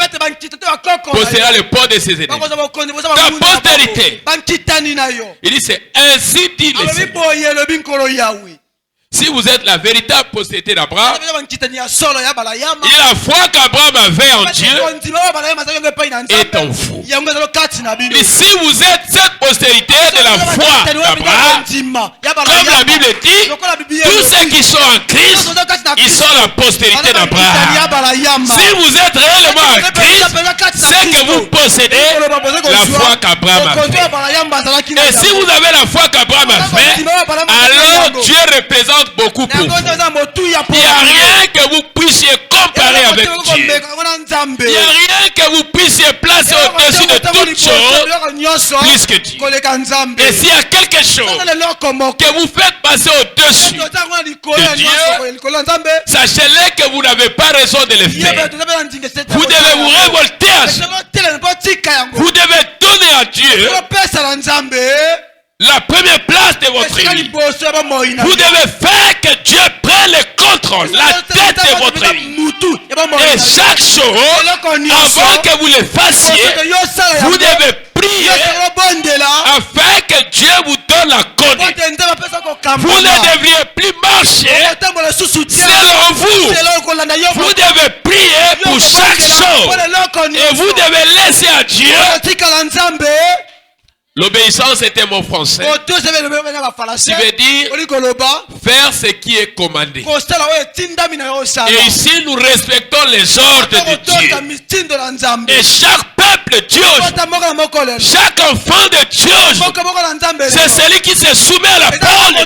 [SPEAKER 1] possédera le port de ses ennemis. Ta postérité. Il dit c'est ainsi dit le Seigneur. Si vous êtes la véritable postérité d'Abraham, il dit la foi qu'Abraham avait en Dieu est en vous. Et si vous êtes cette postérité de la foi d'Abraham, comme la Bible dit, tous ceux qui sont en Christ, ils sont la postérité d'Abraham. Si vous êtes réellement en Christ, c'est que vous possédez la foi qu'Abraham a fait. Et si vous avez la foi qu'Abraham a fait, alors Dieu représente beaucoup pour vous. Il n'y a rien que vous puissiez comparer avec Dieu. Il n'y a rien que vous puissiez placer au-dessus de toutes choses plus que Dieu. Et s'il y a quelque chose que vous faites passer au-dessus de Dieu, sachez-le que vous n'avez pas raison de le faire. Vous devez vous révolter à Dieu. Vous devez donner à Dieu la première place de votre vie. Vous devez faire que Dieu prenne le contrôle, la tête de votre vie. Et chaque chose, avant que vous le fassiez, vous devez prier afin que Dieu vous donne la conduite. Vous ne devriez plus marcher selon vous. Vous devez prier pour chaque chose. Et vous devez laisser à Dieu. L'obéissance est un mot français. Ça veut dire faire ce qui est commandé. Et ici, nous respectons les ordres de Dieu. Et chaque peuple Dieu, chaque enfant de Dieu, c'est celui qui se soumet à la parole.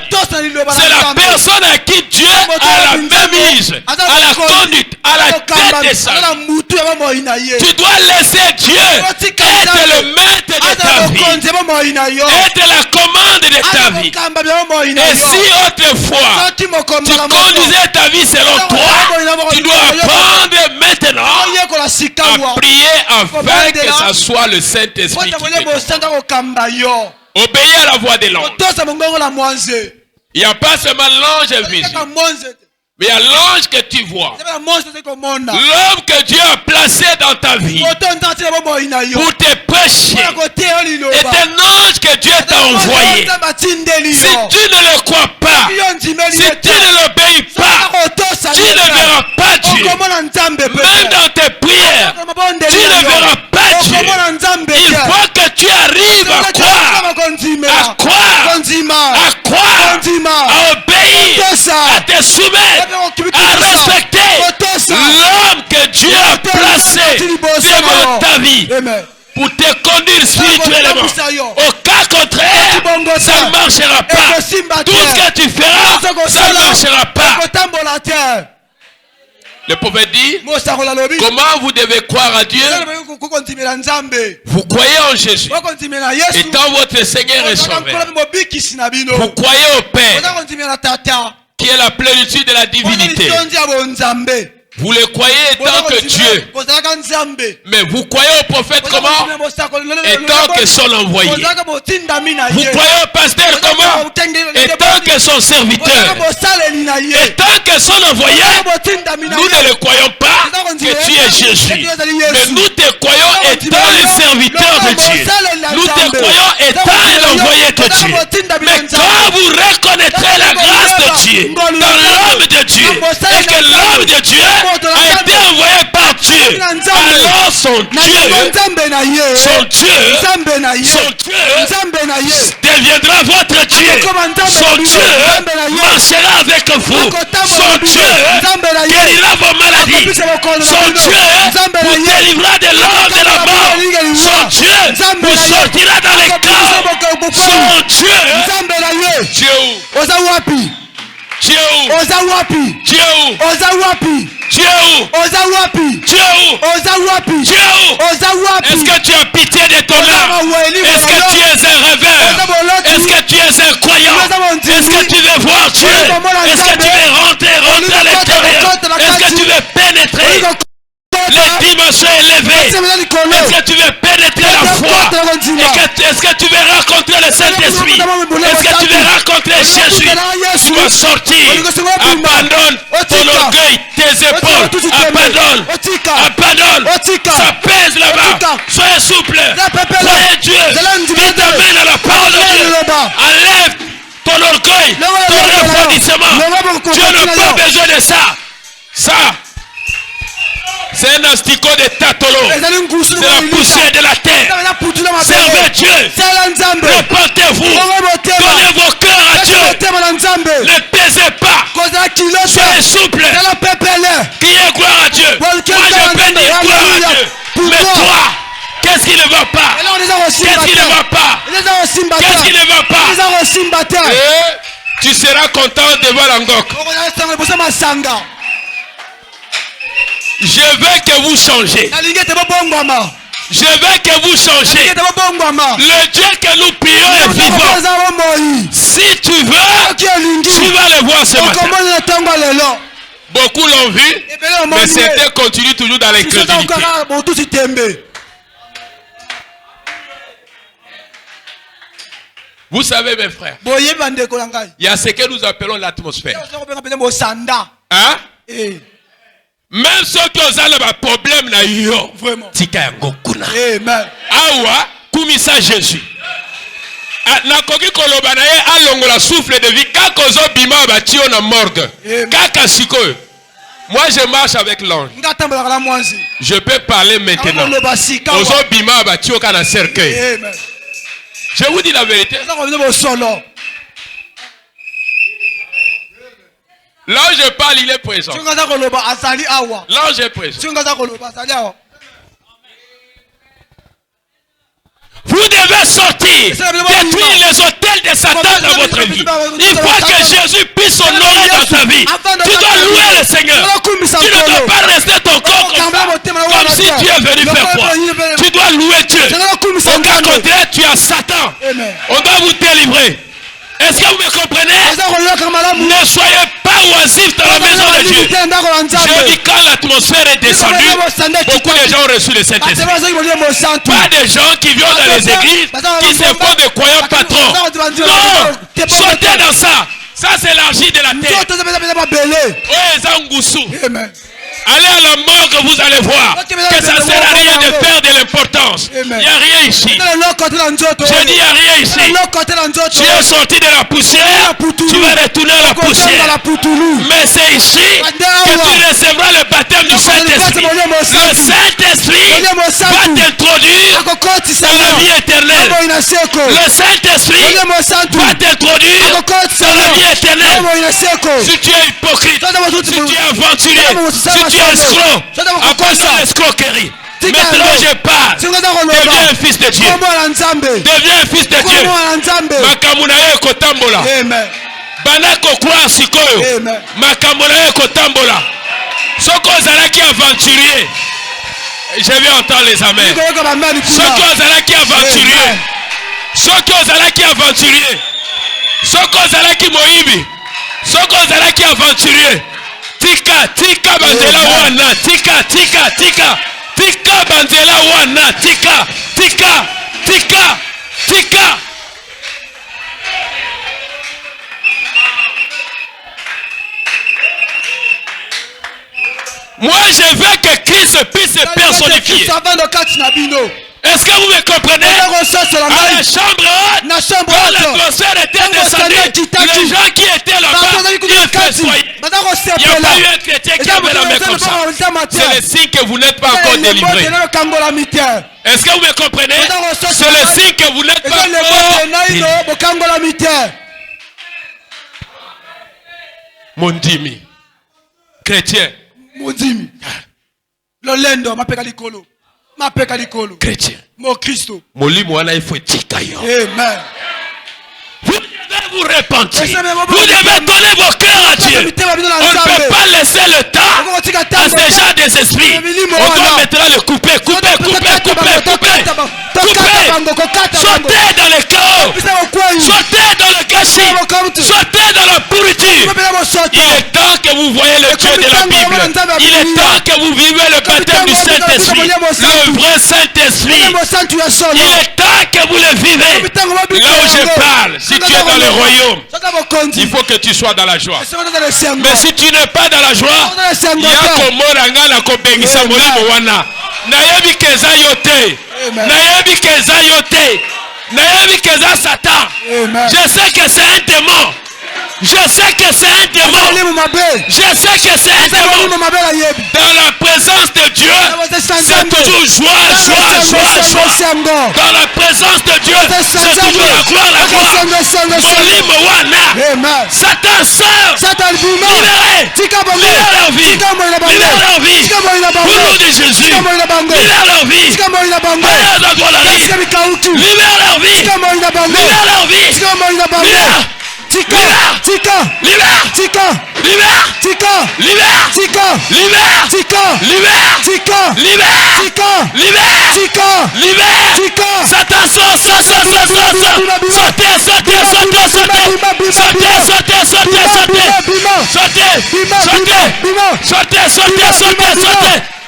[SPEAKER 1] C'est la personne à qui Dieu a la même mise, à la conduite, à la tête de sa vie. Tu dois laisser Dieu être le maître de ta vie. Être la commande de ta vie. Et si autrefois tu conduisais ta vie selon toi, tu dois apprendre maintenant à prier afin que ça soit le Saint-Esprit qui te conduise. Obéis à la voix de l'ange. Il n'y a pas seulement l'ange invisible, mais il y a l'ange que tu vois. L'homme que Dieu a placé dans ta vie pour te prêcher est un ange que Dieu t'a envoyé. Si tu ne le crois pas, si tu ne l'obéis pas, tu ne verras pas Dieu. Même dans tes prières, tu ne verras pas Dieu. Il faut que tu arrives à croire, à obéir, à te soumettre, à respecter l'homme que Dieu a placé devant ta vie pour te conduire spirituellement. Au cas contraire, ça ne marchera pas. Tout ce que tu feras, ça ne marchera pas. Le prophète dit, comment vous devez croire à Dieu? Vous croyez en Jésus étant votre Seigneur et Sauveur. Vous croyez au Père qui est la plénitude de la divinité. Vous le croyez étant que Dieu. Mais vous croyez au prophète comment? Étant que son envoyé. Vous croyez au pasteur comment? Étant que son serviteur. Étant que son envoyé. Nous ne le croyons pas que tu es Jésus. Mais nous te croyons étant un serviteur de Dieu. Nous te croyons étant un envoyé de Dieu. Mais quand vous reconnaîtrez la grâce de Dieu dans l'homme de Dieu et que l'homme de Dieu a été envoyé par Dieu, alors son Dieu deviendra votre Dieu. Son Dieu marchera avec vous. Son Dieu guérira vos maladies. Son Dieu vous délivrera de l'homme de la mort. Son Dieu vous sortira dans les caves. Son Dieu Tu es où?
[SPEAKER 2] Oza wapi?
[SPEAKER 1] Tu es où?
[SPEAKER 2] Oza wapi?
[SPEAKER 1] Tu es où?
[SPEAKER 2] Oza wapi?
[SPEAKER 1] Tu es où?
[SPEAKER 2] Oza wapi?
[SPEAKER 1] Tu es où?
[SPEAKER 2] Oza wapi?
[SPEAKER 1] Est-ce que tu as pitié de ton âme? Est-ce que tu es un rêveur? Est-ce que tu es un croyant? Est-ce que tu veux voir Dieu? Est-ce que tu veux rentrer à l'intérieur? Est-ce que tu veux pénétrer les dimensions élevées? Est-ce que tu veux pénétrer la foi? Est-ce que tu veux rencontrer le Saint-Esprit? Est-ce que tu veux rencontrer Jésus? Tu vas sortir. Abandonne ton orgueil, tes épaules. Abandonne. Abandonne. Ça pèse là-bas. Soyez souple. Soyez Dieu qui t'amène à la parole de Dieu. Enlève ton orgueil, ton refroidissement. Dieu n'a pas besoin de ça. Ça, c'est un asticot de tatolo. C'est la poussière de la terre. Servez Dieu. Répentez-vous. Donnez vos cœurs à Dieu. Ne taisez pas. Soyez souple. Criez gloire à Dieu. Moi je peux dire gloire à Dieu. Mais toi, qu'est-ce qui ne va pas? Qu'est-ce qui ne va pas? Qu'est-ce qui ne va pas? Et tu seras content devant l'angok. Je veux que vous changez. Je veux que vous changez. Le Dieu que nous prions est vivant. Si tu veux, tu vas le voir ce matin. Beaucoup l'ont vu, mais certains continuent toujours dans l'incrédulité. Vous savez, mes frères, il y a ce que nous appelons l'atmosphère. Hein? Même ceux qui ont un problème, vraiment. Awa, kumisa Jésus. Nakoki koloba na ye alongola souffle de vie kaka ozo bima batio na morgue. Kaka sikoyo. Moi je marche avec l'ange. Je peux parler maintenant. Ozo bima batio kana cercueil. Je vous dis la vérité. L'ange je parle, il est présent. L'ange est présent. Vous devez sortir, détruire les hôtels de Satan dans votre vie. Il faut que Jésus puisse s'honorer dans ta vie. Tu dois louer le Seigneur. Tu ne dois pas rester ton corps comme si tu es venu faire quoi. Tu dois louer Dieu. Au cas contraire, tu as Satan. On doit vous délivrer. Est-ce que vous me comprenez? Ne soyez pas oisifs dans la maison de Dieu. Je dis quand l'atmosphère est descendue, beaucoup de gens ont reçu le Saint-Esprit. Pas des gens qui viennent dans les églises, qui se font des croyants patrons. Non, sortez dans ça. Ça c'est l'argile de la terre. Allez à la morgue, vous allez voir que ça ne sert à rien de faire de l'importance. Il n'y a rien ici. Je dis il n'y a rien ici. Tu es sorti de la poussière, tu vas retourner à la poussière. Mais c'est ici que tu recevras le baptême du Saint-Esprit. Le Saint-Esprit va t'introduire dans la vie éternelle. Le Saint-Esprit va t'introduire dans la vie éternelle. Si tu es hypocrite, si tu es aventurier, si tu es escroc, appelle ça l'escroquerie. Maintenant je parle. Deviens un fils de Dieu. Deviens un fils de Dieu. Makamuna ye kotambola. Bana kokwa sikoyo. Makamuna ye kotambola. Soko zalaki aventurier. Je vais entendre les amens. Soko zalaki aventurier. Soko zalaki aventurier. Soko zalaki moibi. Soko zalaki aventurier. Tika banzela wana. Tika banzela wana. Tika. Moi je veux que Christ puisse se personnifier. Est-ce que vous me comprenez? À la chambre haute, quand l'atmosphère était descendue, les gens qui étaient là-bas, ils faisaient. Il n'y a pas eu un chrétien qui avait la main comme ça. C'est le signe que vous n'êtes pas encore délivré. Est-ce que vous me comprenez? C'est le signe que vous n'êtes pas encore délivré. Mondimi. Chrétien.
[SPEAKER 2] Mondimi. Lolendo, mapeka likolo. Chrétien. Mon Christ.
[SPEAKER 1] Molimo wana il faut tika yo.
[SPEAKER 2] Amen.
[SPEAKER 1] Vous devez vous repentir. Vous devez donner vos cœurs à Dieu. On ne peut pas laisser le temps à ces gens des esprits. On doit maintenant le couper. Coupez. Sautez dans le chaos. Sautez dans le gâchis. Sautez dans la pourriture. Il est temps que vous voyez le Dieu de la Bible. Il est temps que vous vivez le baptême du Saint-Esprit. Le vrai Saint-Esprit. Il est temps que vous le vivez. Là où je parle, si tu es dans le royaume, il faut que tu sois dans la joie. Mais si tu n'es pas dans la joie, il y a komoranga na kobengisa molimo wana. Nayebi keza yote. Nayebi keza yote. Nayebi keza Satan. Je sais que c'est un démon. Je sais que c'est un démon. Je sais que c'est un démon. Dans la présence de Dieu, c'est toujours joie. Dans la présence de Dieu, c'est toujours la gloire. Molimo wana. Satan sort. Libérez. Libère leur vie. Libère leur vie. Au nom de Jésus. Libère leur vie. Libère leur vie. Libère leur vie. Libère leur vie. Libère. Tika. Satan sautez.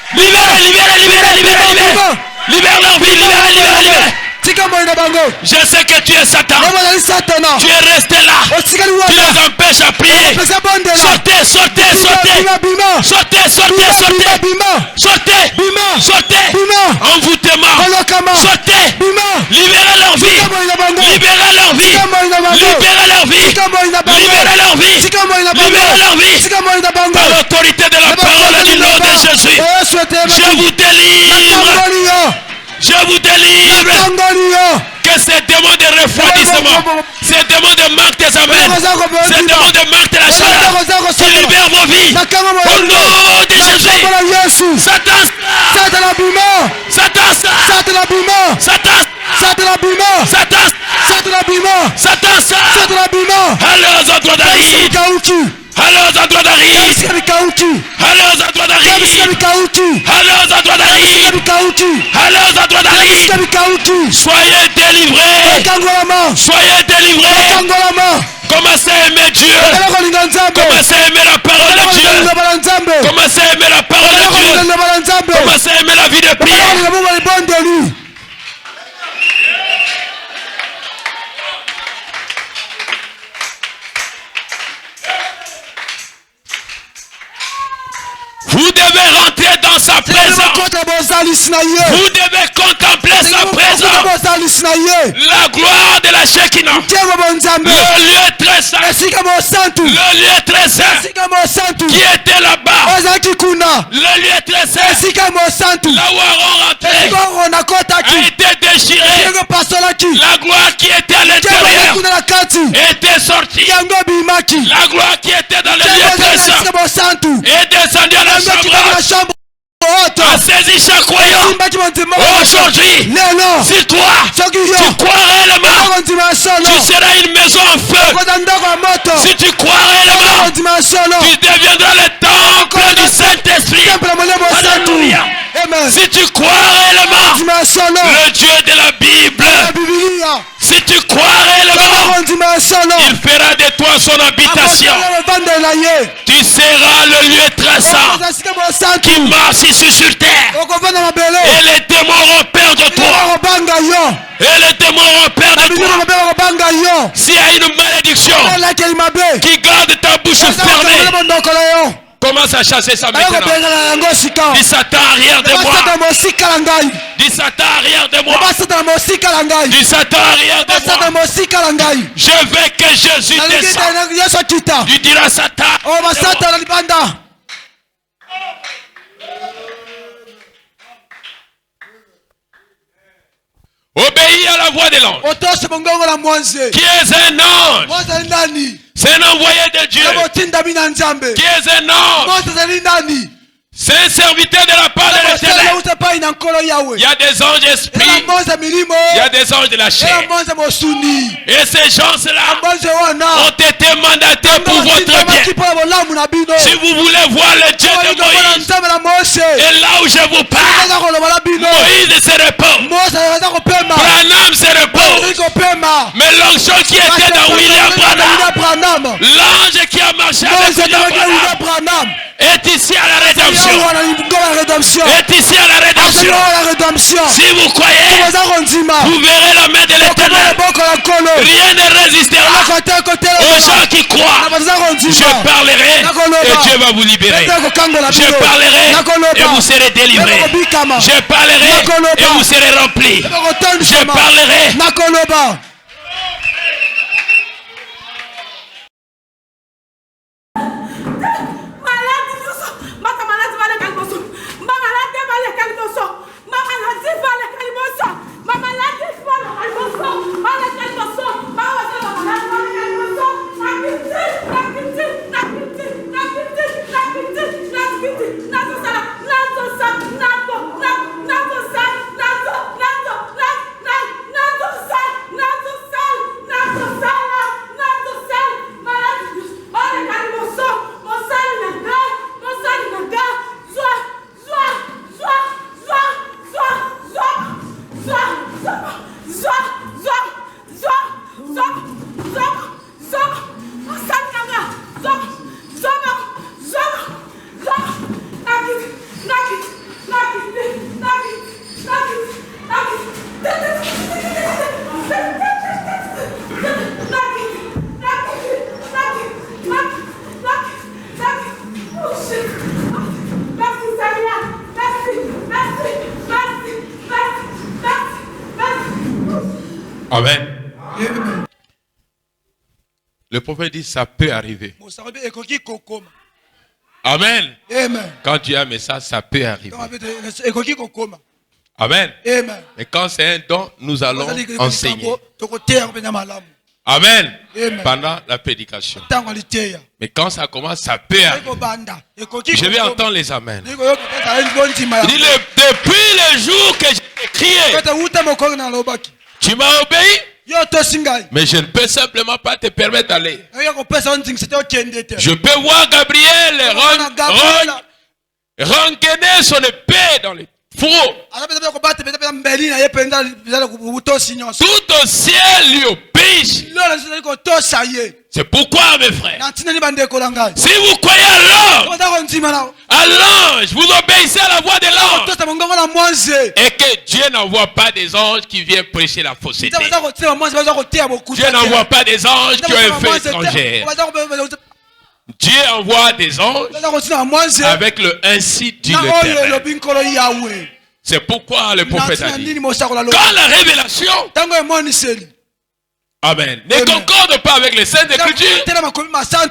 [SPEAKER 1] Libère leur vie. Je sais que tu es Satan. Tu es resté là. Tu les empêches à prier. Sautez. Envoûtement. Sautez. Libérez leur vie. Par l'autorité de la parole du nom de Jésus. Je vous délivre. Que ces démons de refroidissement, ces démons de manque des amènes, ces démons de manque de la chaleur, qui libèrent vos vies. Au nom de Jésus. Satan. Allez aux endroits d'Aride. Allez aux endroits d'Aride. Soyez délivrés. Commencez à aimer Dieu. Commencez à aimer la parole de Dieu. Commencez à aimer la parole de Dieu. Commencez à aimer la vie de prière. Vous devez rentrer dans sa présence. Vous devez contempler sa présence. La gloire de la Shekinah. Le lieu très saint. Le lieu très saint. Qui était là-bas. Le lieu très saint. Là où Aaron rentrait a été déchiré. La gloire qui était à l'intérieur était sortie. La gloire qui était dans le lieu très saint est descendue à la chambre. A saisi chaque croyant. Aujourd'hui, si toi, tu crois réellement, tu seras une maison en feu. Si tu crois réellement, tu deviendras le temple du Saint-Esprit. Alléluia. Si tu crois réellement, le Dieu de la Bible, si tu crois réellement, il fera de toi son habitation. Tu seras le lieu très saint qui marche ici sur terre. Et les démons auront peur de toi. S'il y a une malédiction qui garde ta bouche fermée, commence à chasser ça maintenant. Dis Satan, arrière de moi. Dis Satan, arrière de moi. Dis Satan, arrière de moi. Je veux que Jésus descende. Tu diras Satan. Obéis à la voix de l'ange. Qui est un ange? C'est un envoyé de Dieu. Qui est un ange? C'est un serviteur de la part de l'Éternel. Il y a des anges d'esprit. Il y a des anges de la chair. Et ces gens-là ont été mandatés pour votre bien. Si vous voulez voir le Dieu de Moïse, et là où je vous parle, Moïse se repose. Branham se repose. Mais l'onction qui était dans William Branham, l'ange qui a marché avec William Branham, est ici à la rédemption. Est ici à la rédemption. Si vous croyez, vous verrez la main de l'Éternel. Rien ne résistera aux gens qui croient. Je parlerai et Dieu va vous libérer. Je parlerai et vous serez délivrés. Je parlerai et vous serez remplis. Je parlerai. Amen. Le prophète dit ça peut arriver. Amen. Quand tu as un message, ça peut arriver. Amen. Mais quand c'est un don, nous allons enseigner. Amen. Pendant la prédication. Mais quand ça commence, ça peut arriver. Je vais entendre les amens. Il dit depuis le jour que j'ai crié, tu m'as obéi, mais je ne peux simplement pas te permettre d'aller. Je peux voir Gabriel rengainer son épée dans les fourreaux. Tout au ciel lui obéit. C'est pourquoi, mes frères, si vous croyez à l'ange, vous obéissez à la voix de l'ange. Et que Dieu n'envoie pas des anges qui viennent prêcher la fausseté. Dieu n'envoie pas des anges qui ont un feu étranger. Dieu envoie des anges avec le ainsi dit l'Éternel. C'est pourquoi le prophète a dit, quand la révélation, amen, ne concorde pas avec les saintes écritures,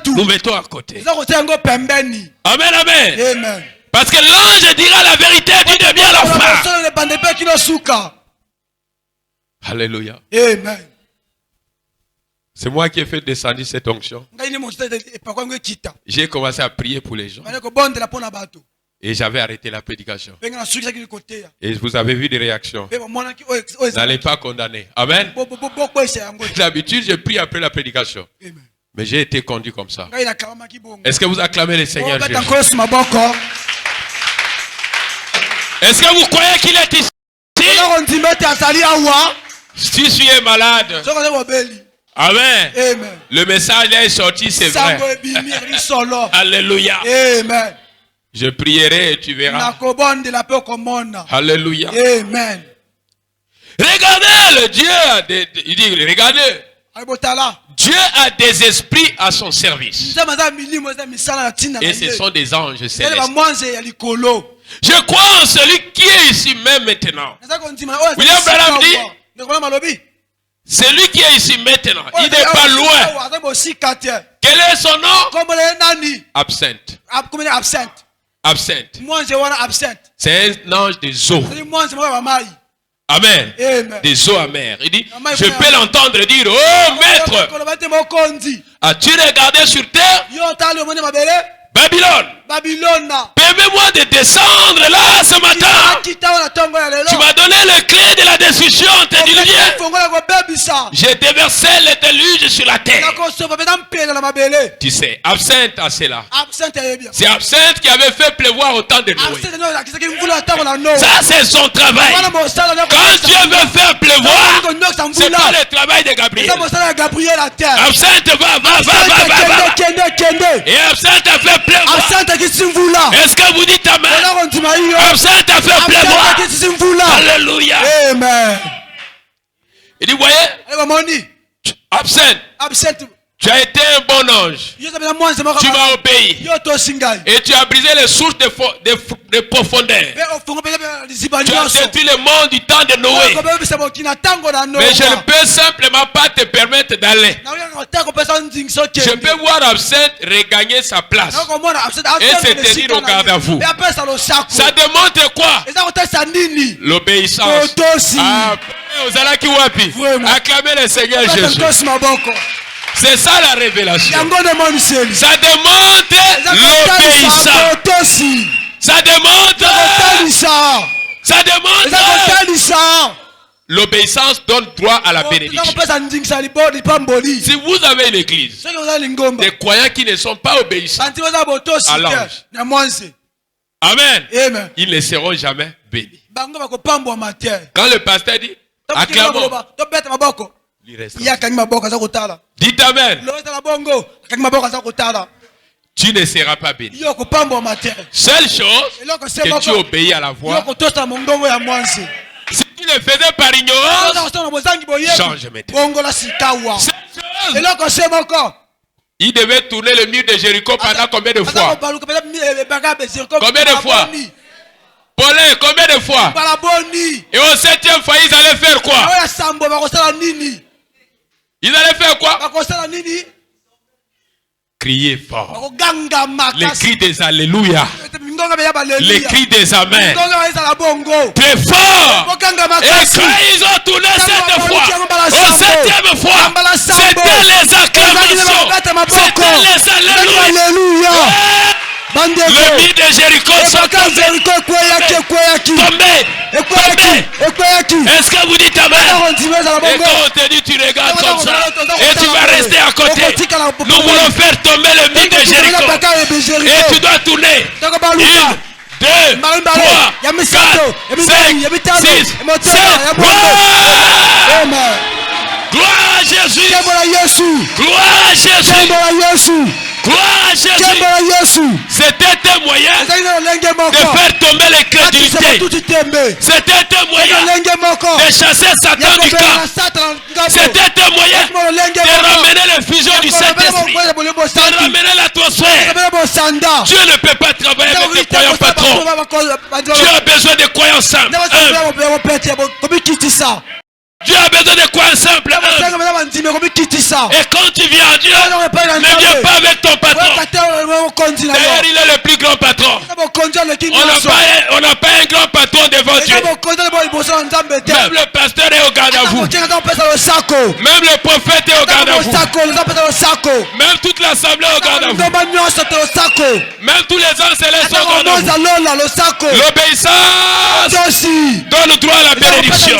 [SPEAKER 1] nous mettons à côté. Amen, amen. Parce que l'ange dira la vérité, dit de bien la foi. Alléluia. Amen. C'est moi qui ai fait descendre cette onction. J'ai commencé à prier pour les gens. Et j'avais arrêté la prédication. Et vous avez vu des réactions. N'allez pas condamner. Amen. D'habitude, je prie après la prédication. Mais j'ai été conduit comme ça. Est-ce que vous acclamez le Seigneur Jésus? Est-ce que vous croyez qu'il est ici? Si tu es malade, amen. Le message est sorti, c'est vrai. Alléluia. Amen. Je prierai et tu verras. Alléluia. Amen. Regardez le Dieu. Il dit, regardez. Dieu a des esprits à son service. Et ce sont des anges célestes. Je crois en celui qui est ici même maintenant. William Branham dit, celui qui est ici maintenant, il n'est pas loin. Quel est son nom? Absinthe. Absinthe. C'est un ange des eaux. Amen. Des eaux amères. Il dit, je peux l'entendre dire, oh maître, as-tu regardé sur terre? Babylone. permets-moi de descendre là ce matin. Tu m'as donné les clés de la destruction antédiluvienne. J'ai déversé les déluges sur la terre. Tu sais, absinthe à cela. C'est absinthe qui avait fait pleuvoir autant de Noé. Ça, c'est son travail. Quand Dieu veut faire pleuvoir, c'est pas le travail de Gabriel. Absinthe va. Et absinthe a fait pleuvoir. Est-ce que vous dites amen? Absinthe a fait pleuvoir. Alléluia.
[SPEAKER 2] Amen.
[SPEAKER 1] Il dit, voyez, absinthe. Tu as été un bon ange. Tu m'as obéi. Et tu as brisé les sources de profondeur. Tu as détruit le monde du temps de Noé. Mais je ne peux simplement pas te permettre d'aller. Je peux voir absinthe regagner sa place et se tenir au garde à vous. Ça démontre quoi? L'obéissance. Acclamez le Seigneur Jésus. C'est ça la révélation. Ça démontre l'obéissance. Ça démontre. L'obéissance donne droit à la bénédiction. Si vous avez une église, des croyants qui ne sont pas obéissants à l'ange, amen, ils ne seront jamais bénis. Quand le pasteur dit, acclamons, il reste. Dites amen. Tu ne seras pas béni. Seule chose, que tu obéis à la voix. Si tu le faisais par ignorance, change maintenant. Seule chose, il devait tourner le mur de Jéricho pendant combien de fois? Combien de fois? Paulin, combien de fois? Et au 7e fois, ils allaient faire quoi? Ils allaient faire quoi? Crier fort. Les cris des alléluia. Les cris des amen. Très fort. Et quand ils ont tourné cette fois, au 7e fois, c'était les acclamations. C'était les alléluia. Le mur de Jéricho sont tombés. Est-ce que vous dites amen? Et quand on te dit tu regardes comme ça et tu vas rester à côté, nous voulons faire tomber le mur de Jéricho. Et tu dois tourner. 1, 2, 3, 4, 5, 6, 7. Gloire à Jésus. Gloire à Jésus. Gloire à Jésus. C'était un moyen de faire tomber les crédulités. C'était un moyen de chasser Satan du camp. C'était un moyen de ramener les fusions du Saint-Esprit, de ramener l'atmosphère. Dieu ne peut pas travailler avec des croyants patrons. Dieu a besoin de croyants simples. Dieu a besoin de croyants simples. Et quand tu viens à Dieu, ne viens pas avec ton patron. D'ailleurs, il est le plus grand patron. On n'a pas un grand patron devant Dieu. Même le pasteur est au garde à vous. Même le prophète est au garde à vous. Même toute l'assemblée est au garde à vous. Même tous les anges célestes sont au garde à vous. L'obéissance donne droit à la bénédiction.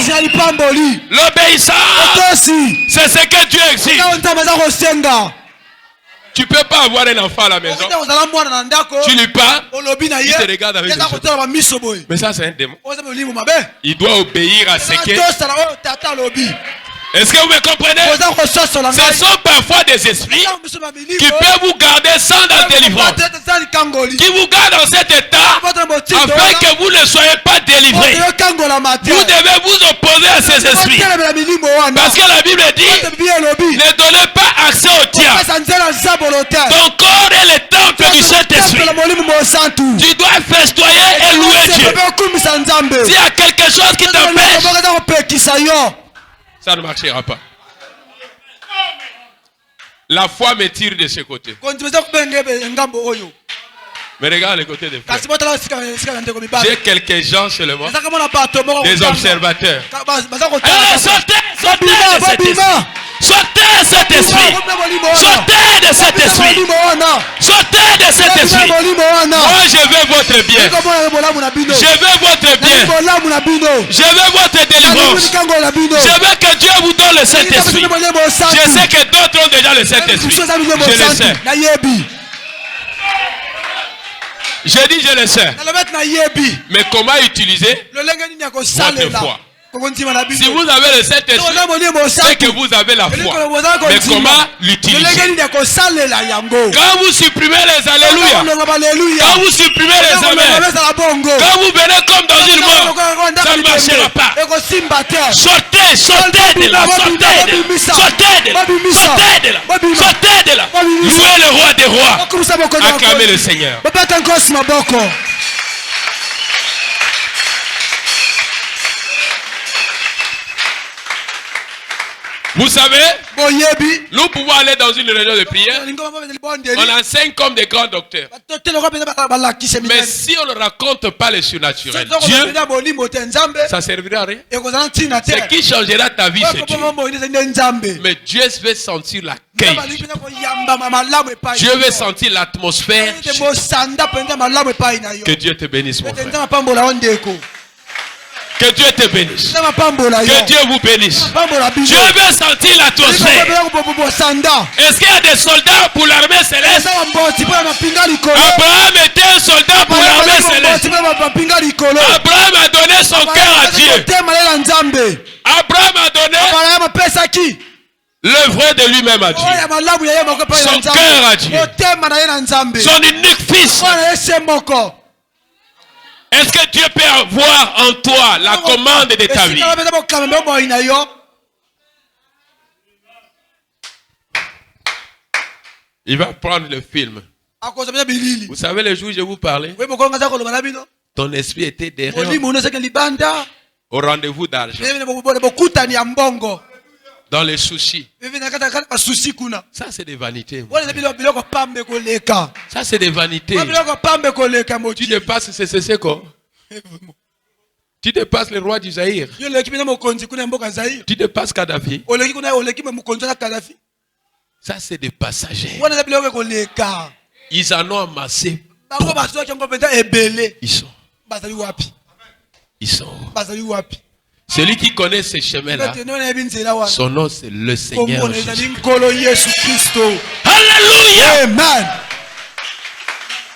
[SPEAKER 1] L'obéissance, c'est ce que Dieu exige. Tu peux pas avoir un enfant à la maison. Tu lui parles, il te regarde avec des yeux. Mais ça, c'est un démon. Il doit obéir à ce que... Est-ce que vous me comprenez? Ce sont parfois des esprits qui peuvent vous garder sans la délivrance, qui vous gardent dans cet état afin que vous ne soyez pas délivrés. Vous devez vous opposer à ces esprits, parce que la Bible dit ne donnez pas accès au diable. Ton corps est le temple du Saint-Esprit. Tu dois festoyer et louer Dieu. S'il y a quelque chose qui t'empêche, ça ne marchera pas. La foi me tire de ce côté. Mais regarde le côté des frères. J'ai quelques gens seulement, des observateurs. Alors sortez de cet esprit. Sortez de cet esprit. Sortez de cet esprit. Moi, je veux votre bien. Je veux votre bien. Je veux votre délivrance. Je veux que Dieu vous donne le Saint-Esprit. Je sais que d'autres ont déjà le Saint-Esprit. Je le sais. Je dis je le sais. Mais comment utiliser votre foi? Si vous avez le Saint-Esprit, c'est que vous avez la foi. Mais comment l'utiliser? Quand vous supprimez les alléluia, quand vous supprimez les amen, quand vous venez comme dans une mort, ça ne marchera pas. Sortez, sortez de là, sortez de là, sortez de là, sortez de là, sortez de là. Louez le roi des rois. Acclamez le Seigneur. Vous savez, nous pouvons aller dans une réunion de prière. On enseigne comme des grands docteurs. Mais si on ne raconte pas le surnaturel, Dieu, ça ne servira à rien. Ce qui changera ta vie, c'est Dieu. Mais Dieu veut sentir l'accueil. Dieu veut sentir l'atmosphère. Que Dieu te bénisse, mon frère. Que Dieu te bénisse. Que Dieu vous bénisse. Dieu veut sentir l'atmosphère. Est-ce qu'il y a des soldats pour l'armée céleste? Abraham était un soldat pour l'armée céleste. Abraham a donné son cœur à Dieu. Abraham a donné l'œuvre de lui-même à Dieu. Son cœur à Dieu. Son unique fils. Est-ce que Dieu peut avoir en toi la commande de ta vie? Il va prendre le film. Vous savez le jour où je vous parlais, ton esprit était derrière au rendez-vous d'argent. Dans les soucis. Ça c'est des vanités. Ça c'est des vanités. Tu dépasses c'est quoi? Tu dépasses le roi du Zaïre. Tu dépasses Kadhafi. Ça c'est des passagers. Ils en ont amassé. Ils sont. Celui qui connaît ces chemins-là, son nom c'est le Seigneur Jésus. Alléluia. Amen.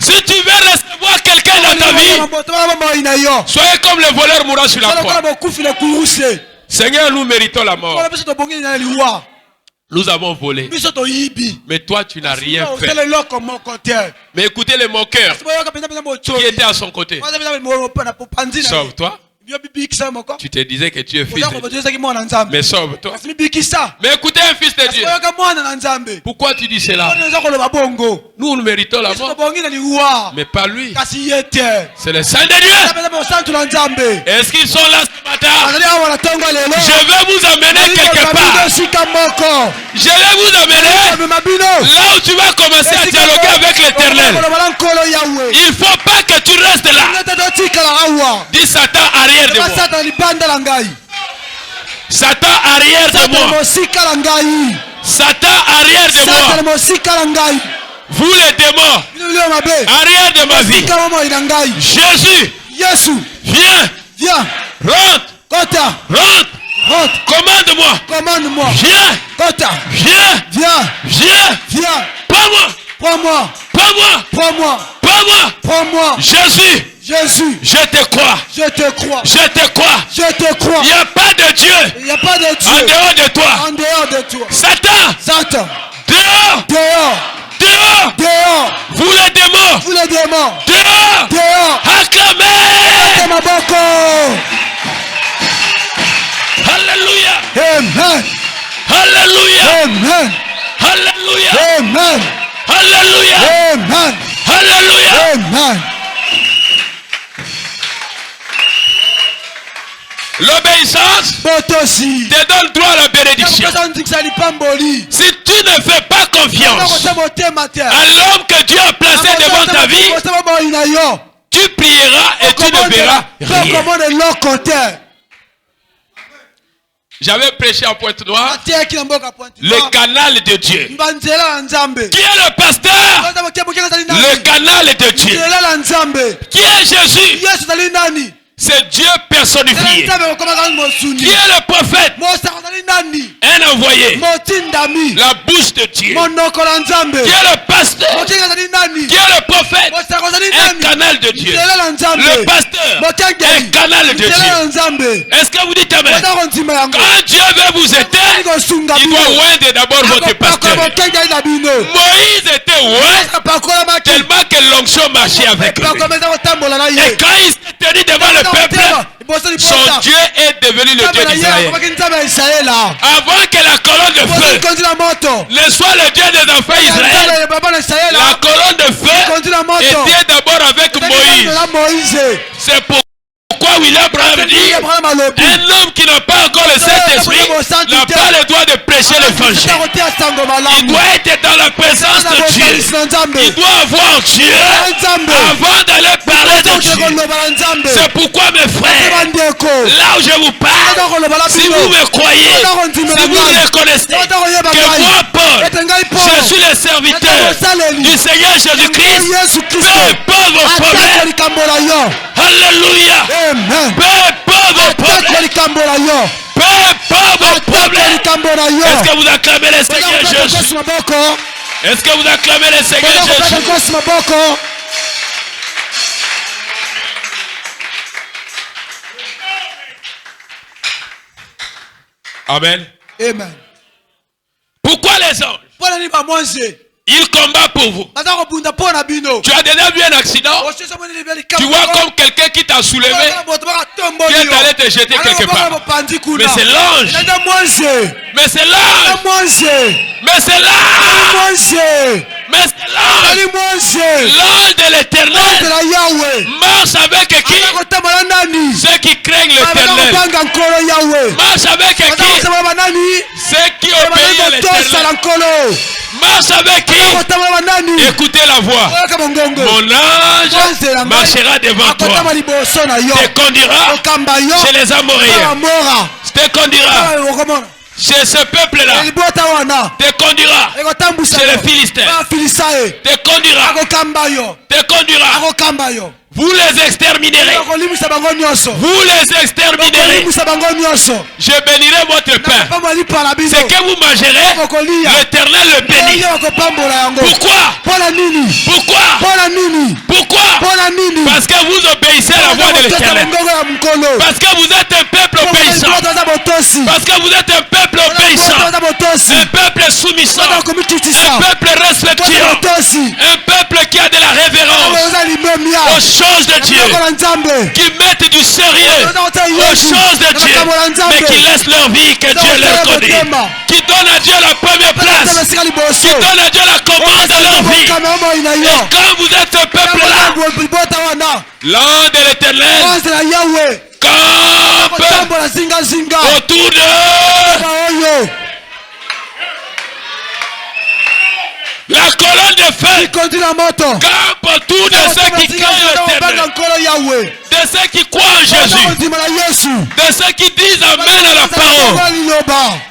[SPEAKER 1] Si tu veux recevoir quelqu'un dans ta vie, soyez comme le voleur mourant sur la croix. Seigneur, nous méritons la mort. Nous avons volé. Mais toi, tu n'as rien fait. Mais écoutez le moqueur qui était à son côté. Sauve-toi. Tu te disais que tu es fils de Dieu. Mais sauve-toi. Mais écoutez un fils de Dieu. Pourquoi tu dis cela? Nous méritons la mort. Mais pas lui. C'est le Saint de Dieu. Est-ce qu'ils sont là ce matin? Je vais vous amener quelque part. Je vais vous amener là où tu vas commencer à dialoguer avec l'Éternel. Il ne faut pas que tu restes là. Dis Satan, arrière de moi. Satan, arrière de moi. Satan, arrière de moi. Vous les démons, arrière de ma vie. Jésus, viens. Rentre. Commande-moi. Viens. Prends-moi. Jésus, je te crois. Il n'y a pas de Dieu en dehors de toi. Satan, dehors. Vous les démons, dehors. Acclamez. Alléluia.
[SPEAKER 2] Amen.
[SPEAKER 1] Alléluia.
[SPEAKER 2] Amen.
[SPEAKER 1] Alléluia.
[SPEAKER 2] Amen.
[SPEAKER 1] Alléluia.
[SPEAKER 2] Amen.
[SPEAKER 1] Alléluia.
[SPEAKER 2] Amen.
[SPEAKER 1] L'obéissance te donne droit à la bénédiction. Si tu ne fais pas confiance à l'homme que Dieu a placé devant ta vie, tu prieras et tu ne verras rien. J'avais prêché à Pointe-Noire le canal de Dieu. Qui est le pasteur? Le canal de Dieu. Qui est Jésus? C'est Dieu personnifié. Qui est le prophète? Un envoyé. La bouche de Dieu. Qui est le pasteur? Qui est le prophète? Un canal de Dieu. Le pasteur, un canal de Dieu. Est-ce que vous dites amen? Quand Dieu veut vous aider, il doit oindre d'abord votre pasteur. Moïse était oint tellement que l'onction marchait avec lui. Et quand il s'est tenu devant le peuple, son Dieu est devenu le Dieu d'Israël. Avant que la colonne de feu ne soit le Dieu des enfants d'Israël, la colonne de feu était d'abord avec Moïse. C'est pourquoi William Branham dit, un homme qui n'a pas encore le Saint-Esprit n'a pas le droit de prêcher l'évangile. Il doit être dans la présence de Dieu. Il doit avoir Dieu avant d'aller parler de Dieu. C'est pourquoi mes frères, là où je vous parle, si vous me croyez, si vous reconnaissez que moi Paul, je suis le serviteur du Seigneur Jésus-Christ, peu importe vos problèmes. Alléluia. Peu importe vos problèmes. Peu importe vos problèmes. Est-ce que vous acclamez le Seigneur Jésus? Est-ce que vous acclamez le Seigneur Jésus? Amen.
[SPEAKER 2] Amen.
[SPEAKER 1] Pourquoi les anges? Ils combattent pour vous. Tu as déjà vu un accident? Tu vois comme quelqu'un qui t'a soulevé, qui est allé te jeter quelque part. Mais c'est l'ange. Mais c'est l'ange. Mais c'est l'ange. Mais c'est l'ange. L'ange de l'Éternel marche avec qui? Ceux qui craignent l'Éternel. Marche avec qui? Ceux qui obéissent à l'Éternel. Marche avec qui? Écoutez la voix. Mon ange marchera devant toi. Te conduira chez les Amoréens. Te conduira chez ce peuple-là. Te conduira chez les Philistins. Te conduira. Te conduira. Vous les exterminerez. Vous les exterminerez. Je bénirai votre pain. C'est que vous mangerez, l'Éternel le bénit. Pourquoi? Pourquoi? Pourquoi? Parce que vous obéissez à la voix de l'Éternel. Parce que vous êtes un peuple obéissant. Parce que vous êtes un peuple obéissant. Un peuple soumission. Un peuple respectueux. Un peuple qui a de la révérence aux choses de Dieu, qui mettent du sérieux aux choses de Dieu, mais qui laissent leur vie que Dieu leur connaît, qui donnent à Dieu la première place, qui donnent à Dieu la commande de leur vie. Et quand vous êtes ce peuple-là, l'ange de l'Éternel campe autour d'eux. La colonne de feu campe autour de ceux qui craignent l'Éternel, de ceux qui croient en Jésus, de ceux qui disent Amen à la parole,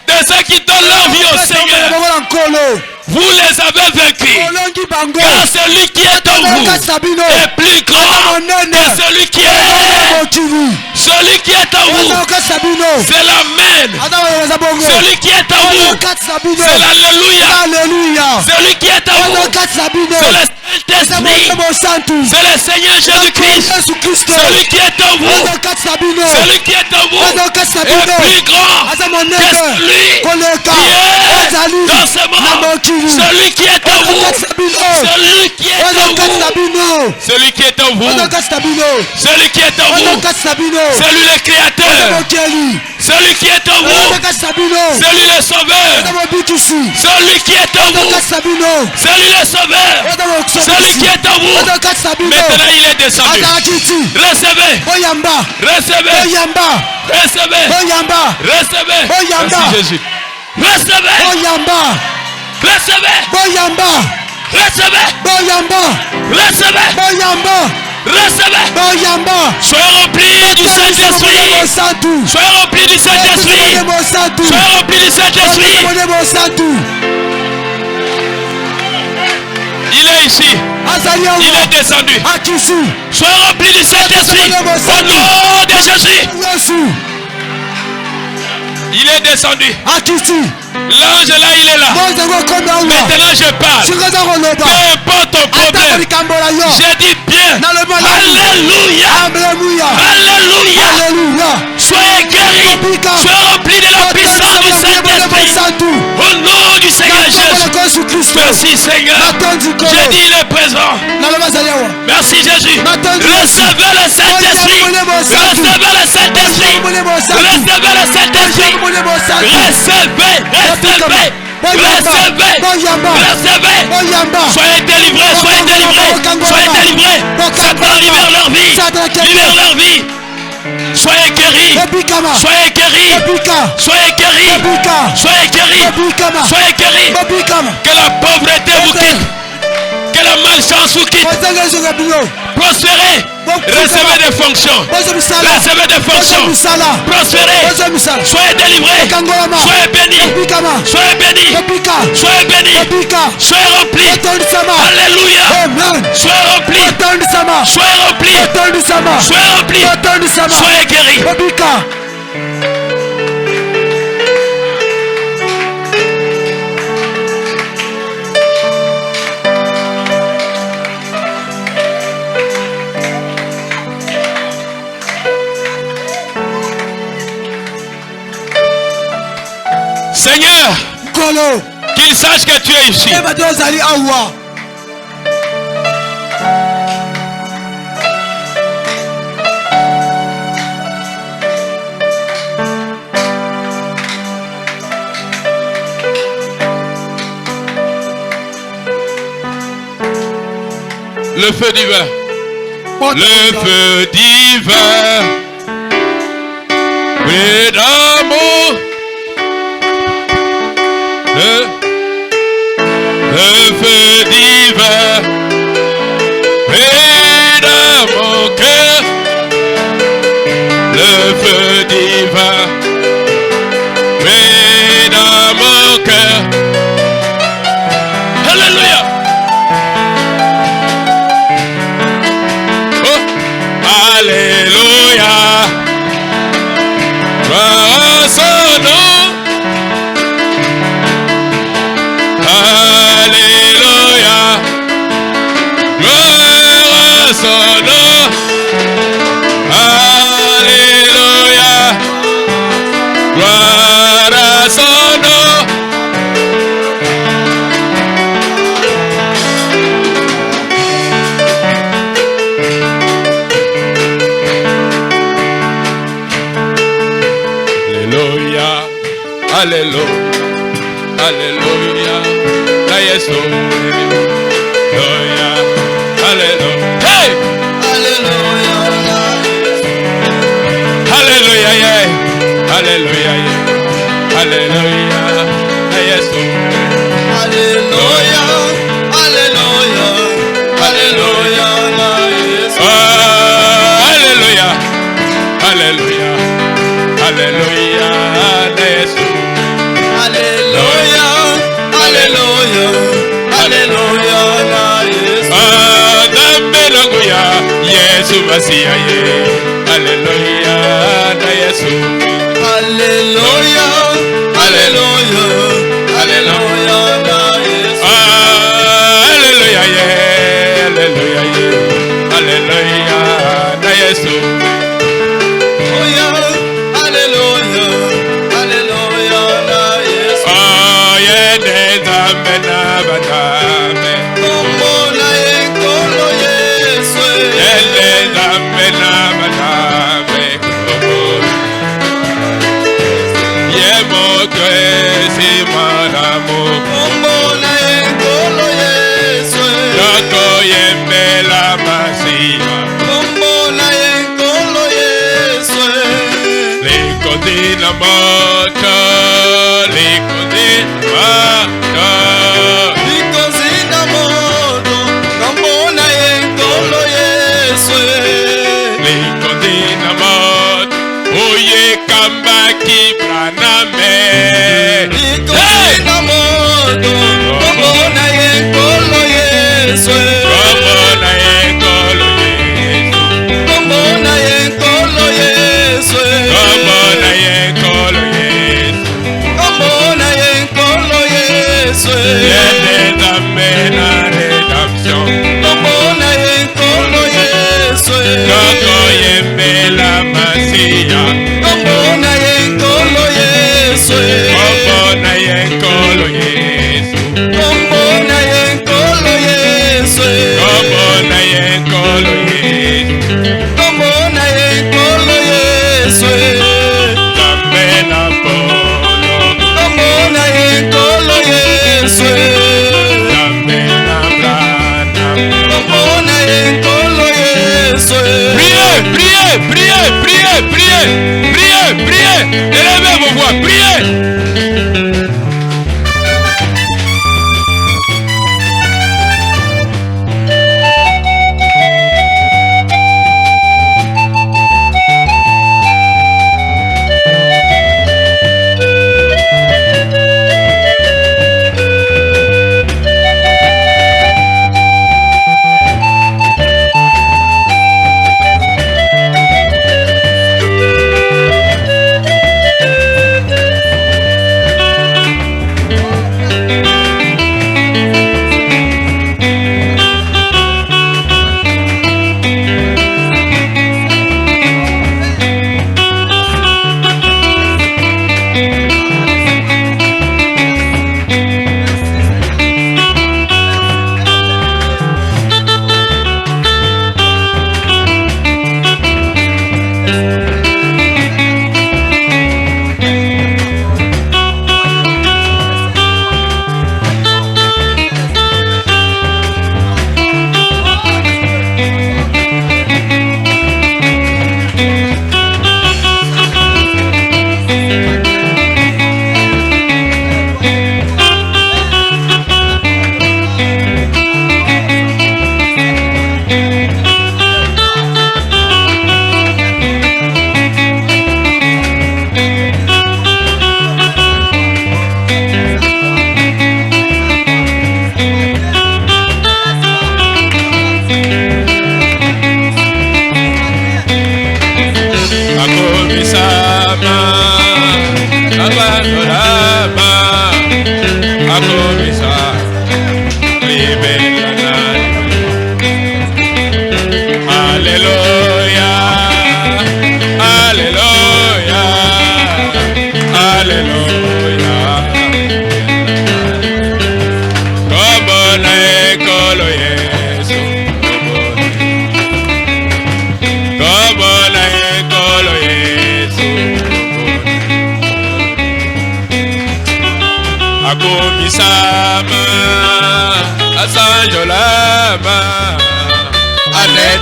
[SPEAKER 1] de ceux qui donnent leur vie au Seigneur. Vous les avez vaincus, car celui qui est en vous est plus grand que celui qui est. Celui qui est en vous, c'est l'Amen. Celui qui est en vous, c'est l'Alléluia. Celui qui est en vous, c'est le Saint-Esprit. C'est le Seigneur Jésus-Christ. Celui qui est en vous, celui qui est en vous est plus grand que celui qui est dans ce monde. Celui qui est en vous, celui qui est en vous, celui qui est en vous, celui qui est en vous, celui le créateur, celui qui est en vous, celui le sauveur, celui qui est en vous, celui le sauveur, celui qui est en vous. Maintenant il est descendu. Recevez, recevez, recevez, recevez. Merci Jésus. Recevez, recevez, recevez, recevez, recevez. Soyez remplis du Saint-Esprit. Soyez remplis du Saint-Esprit. Soyez remplis du Saint-Esprit. Il est ici. Il est descendu. Sois rempli du Saint-Esprit. Au nom de Jésus. Il est descendu. L'ange là, il est là. Maintenant je parle. Peu importe ton problème. J'ai dit bien. Alléluia. Alléluia. Soyez guéris. Soyez remplis de la puissance du Saint-Esprit. Au nom du Seigneur Jésus. Merci Seigneur. J'ai dit il est présent. Merci Jésus. Recevez le Saint-Esprit. Recevez le Saint-Esprit. Recevez le Saint-Esprit. Recevez. Soyez délivrés, soyez délivrés, soyez délivrés. Satan libère leur vie, libère leur vie. Soyez guéris, soyez guéris, soyez guéris, soyez guéris, soyez guéris. Que la pauvreté vous quitte, que la malchance vous quitte. Prospérez. Recevez des fonctions. Recevez des fonctions. Prospérez. Soyez délivrés. Soyez bénis. Soyez bénis. Soyez bénis. Soyez remplis. Alléluia. Soyez remplis. Soyez remplis. Soyez remplis. Soyez guéris. Seigneur, qu'il sache que tu es ici. Le feu divin. Le feu divin. Oui, d'amour. Le feu divin est dans mon cœur. Le feu divin est dans mon cœur. Alléluia. Oh, alléluia. Gloire à son nom. Alléluia, gloire à son nom. Alléluia, gloire à son nom. Alléluia, alléluia, alléluia. Alléluia, alléluia, hey! Alléluia, alléluia, yeah. Alléluia, yeah. Alléluia, Jésus. Alléluia, alléluia, alléluia, alléluia, alléluia, alléluia, Jésus. Alléluia. Alléluia, alléluia, Alléluia, Yesu Masiya, Alléluia, Yesu. Alléluia, alléluia, alléluia, Alléluia, alléluia, alléluia, Yesu. Hey! Yende Zambena rédemption.
[SPEAKER 3] Tombona yenkolo Yesu.
[SPEAKER 1] Koko Yembela Masia.
[SPEAKER 3] Tombona yenkolo Yesu.
[SPEAKER 1] Kobona Yenkolo Yesu.
[SPEAKER 3] Tombona yenkolo Yesu.
[SPEAKER 1] Kobona Yenkolo Yesu.
[SPEAKER 3] Tombona yenkolo Yesu.
[SPEAKER 1] Zambena Polo.
[SPEAKER 3] Tombona yenkolo Yesu.
[SPEAKER 1] Zambena Brana.
[SPEAKER 3] Tombona yenkolo Yesu.
[SPEAKER 1] Priez, priez, priez, priez, priez, priez, priez. Élevez vos voix, priez.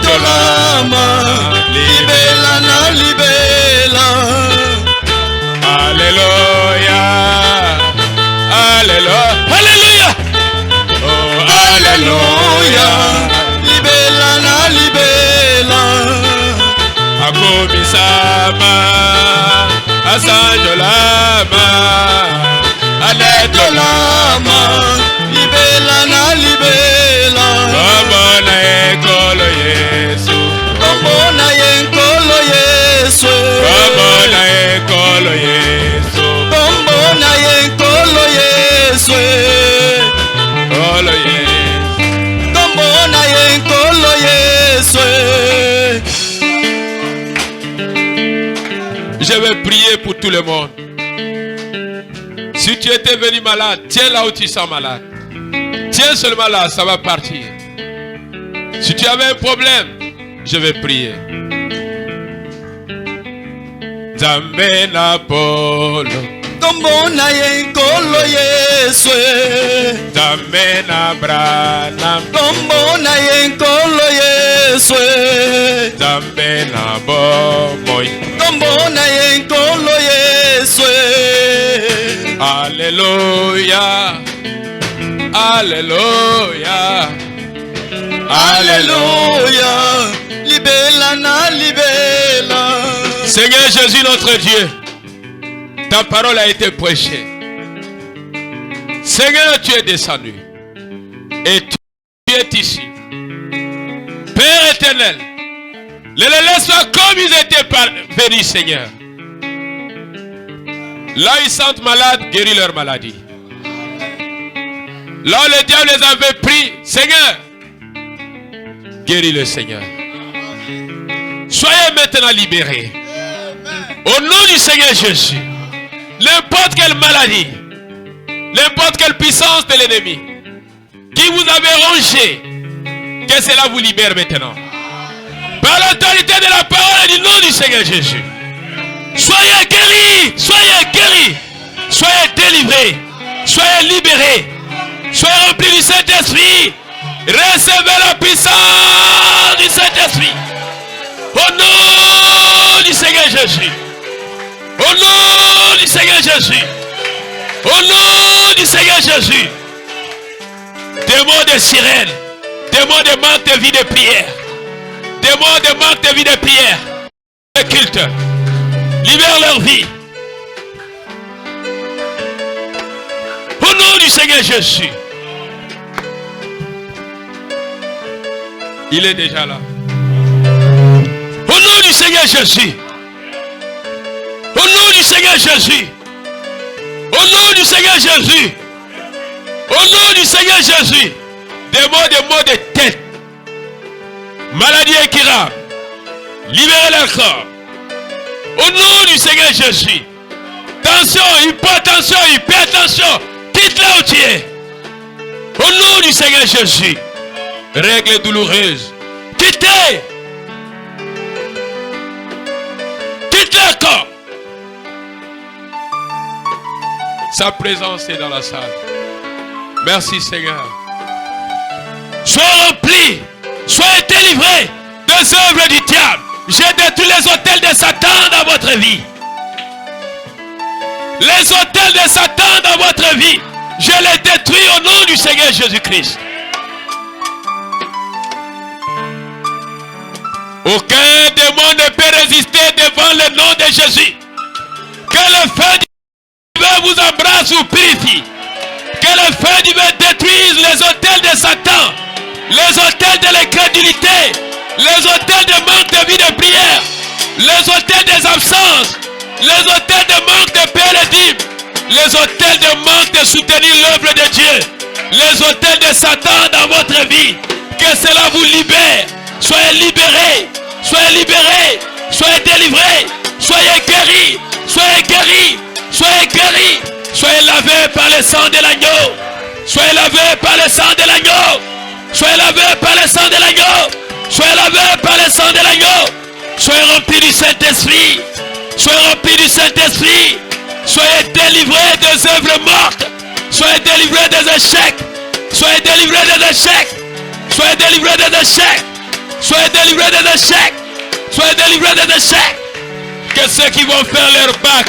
[SPEAKER 3] Tolama, libela na libela.
[SPEAKER 1] Alléluia, Alléluia, Alléluia, oh Alléluia,
[SPEAKER 3] libela na libela.
[SPEAKER 1] Akomisama, asanjolama,
[SPEAKER 3] Tolama, libela na libela.
[SPEAKER 1] Tombona yenkolo Yesu.
[SPEAKER 3] Tombona yenkolo Yesu.
[SPEAKER 1] Tombona yenkolo Yesu.
[SPEAKER 3] Tombona yenkolo Yesu.
[SPEAKER 1] Kolo Yesu.
[SPEAKER 3] Tombona yenkolo Yesu.
[SPEAKER 1] Je vais prier pour tout le monde. Si tu étais venu malade, tiens là où tu sens malade. Tiens seulement là, ça va partir. Si tu avais un problème, je vais prier. Zambena Polo.
[SPEAKER 3] Tombona yenkolo Yesu.
[SPEAKER 1] Zambena Brana.
[SPEAKER 3] Tombona yenkolo Yesu.
[SPEAKER 1] Zambena Bomoy.
[SPEAKER 3] Tombona yenkolo Yesu.
[SPEAKER 1] Alléluia. Alléluia.
[SPEAKER 3] Alléluia. Libela na libela.
[SPEAKER 1] Seigneur Jésus notre Dieu, ta parole a été prêchée. Seigneur, tu es descendu. Et tu es ici. Père éternel, les soient comme ils étaient venus, Seigneur. Là, ils sentent malades, guéris leur maladie. Là où le diable les avait pris, Seigneur, guéris le Seigneur. Soyez maintenant libérés. Au nom du Seigneur Jésus. N'importe quelle maladie, n'importe quelle puissance de l'ennemi qui vous avait rongé, que cela vous libère maintenant. Par l'autorité de la parole et du nom du Seigneur Jésus. Soyez guéris, soyez guéris, soyez délivrés, soyez libérés, soyez remplis du Saint-Esprit. Recevez la puissance du Saint-Esprit. Au nom du Seigneur Jésus. Au nom du Seigneur Jésus. Au nom du Seigneur Jésus. Démons de sirène, démons de manque de vie de prière, démons de manque de vie de prière, de culte, libère leur vie. Au nom du Seigneur Jésus. Il est déjà là. Au nom du Seigneur Jésus. Au nom du Seigneur Jésus. Au nom du Seigneur Jésus. Au nom du Seigneur Jésus. Des maux de tête. Maladie incurable. Libérez leur corps. Au nom du Seigneur Jésus. Tension, hypertension, hypertension. Quitte là où tu es. Au nom du Seigneur Jésus. Règles douloureuses. Quittez. Quitte le corps. Sa présence est dans la salle. Merci Seigneur. Soyez remplis. Soyez délivrés des œuvres du diable. J'ai détruit les hôtels de Satan dans votre vie. Les hôtels de Satan dans votre vie, je les détruis au nom du Seigneur Jésus-Christ. Aucun démon ne peut résister devant le nom de Jésus. Que le feu divin vous embrasse, vous purifie. Que le feu divin détruise les hôtels de Satan, les hôtels de l'incrédulité, les hôtels de manque de vie de prière, les hôtels des absences, les hôtels de manque de paix et dîmes, les hôtels de manque de soutenir l'œuvre de Dieu, les hôtels de Satan dans votre vie. Que cela vous libère. Soyez libérés, soyez libérés, soyez délivrés, soyez guéris, soyez guéris, soyez guéris, soyez lavés par le sang de l'agneau, soyez lavés par le sang de l'agneau, soyez lavés par le sang de l'agneau, soyez lavés par le sang de l'agneau, soyez remplis du Saint-Esprit, soyez remplis du Saint-Esprit, soyez délivrés des œuvres mortes, soyez délivrés des échecs, soyez délivrés des échecs, soyez délivrés des échecs. Soyez délivrés des échecs. Soyez délivrés des échecs. Que ceux qui vont faire leur bac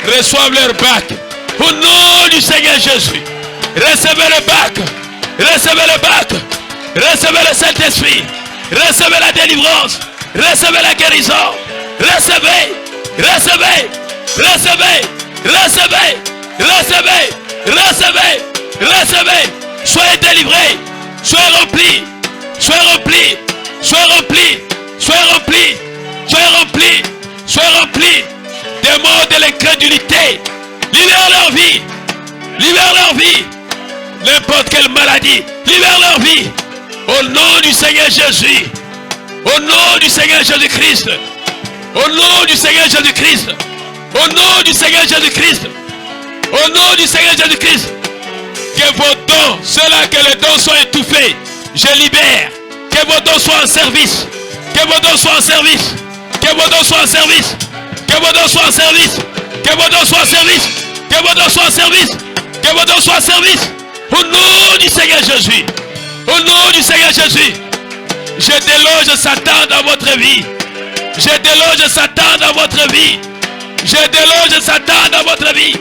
[SPEAKER 1] reçoivent leur bac. Au nom du Seigneur Jésus. Recevez le bac. Recevez le bac. Recevez le Saint-Esprit. Recevez la délivrance. Recevez la guérison. Recevez. Recevez. Recevez. Recevez. Recevez. Recevez. Recevez. Soyez délivrés. Soyez remplis. Soyez remplis. Soyez remplis, soyez remplis, soyez remplis, soyez remplis des mots de l'incrédulité. Libère leur vie, libère leur vie. N'importe quelle maladie, libère leur vie. Au nom du Seigneur Jésus, au nom du Seigneur Jésus-Christ, au nom du Seigneur Jésus-Christ, au nom du Seigneur Jésus-Christ, au nom du Seigneur Jésus-Christ. Que vos dons, ceux-là que les dons soient étouffés, je libère. Que vos dons soient en service. Que vos dons soient en service. Que vos dons soient en service. Que vos dons soient en service. Que vos dons soient en service. Que vos dons soient en service. Que vos dons soient en service. Au nom du Seigneur Jésus. Au nom du Seigneur Jésus. Je déloge Satan dans votre vie. Je déloge Satan dans votre vie. Je déloge Satan dans votre vie.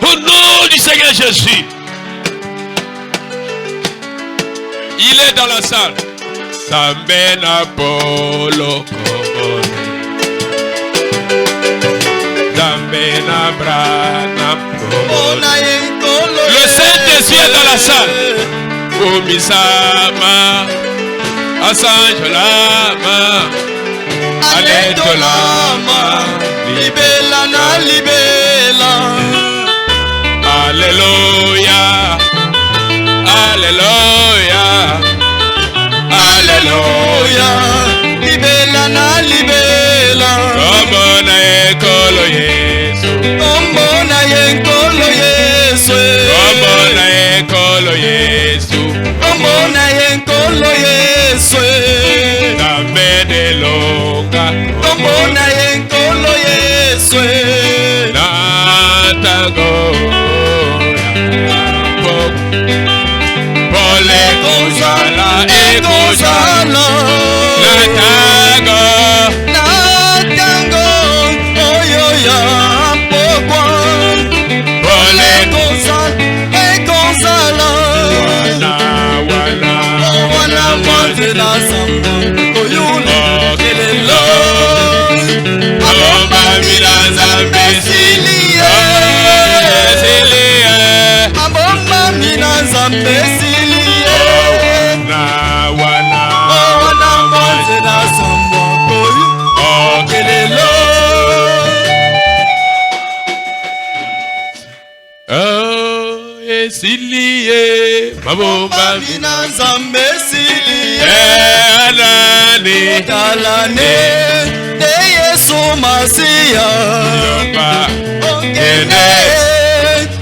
[SPEAKER 1] Au nom du Seigneur Jésus. Il est dans la salle. Tambena polo komone Tambena brana komone. Le Saint-Esprit est dans la salle. Omisama Asanjolama Aledolama
[SPEAKER 3] Libela na libela.
[SPEAKER 1] Alléluia Alléluia.
[SPEAKER 3] Alléluia. Libela na libela.
[SPEAKER 1] Kombo na ekolo Yesu.
[SPEAKER 3] Kombo na yenkolo Yesu.
[SPEAKER 1] Kombo na ekolo Yesu.
[SPEAKER 3] Kombo na yenkolo Yesu.
[SPEAKER 1] Nzambe de longa.
[SPEAKER 3] Kombo na yenkolo Yesu.
[SPEAKER 1] Natago. Pole kozala ekozala. Natago.
[SPEAKER 3] Natango oyoya pokwa.
[SPEAKER 1] Pole
[SPEAKER 3] Ekonzala.
[SPEAKER 1] wana.
[SPEAKER 3] Wana mwanze na samba oyule kelelo.
[SPEAKER 1] Abomba milanza mbesilie.
[SPEAKER 3] Abomba minanza mbesilie.
[SPEAKER 1] Wana.
[SPEAKER 3] Wana mwanze na samba oyule kelelo.
[SPEAKER 1] Esilie. Mabomba
[SPEAKER 3] Minanza mbesilie.
[SPEAKER 1] Anani.
[SPEAKER 3] Talane de Yesu Masia. Okene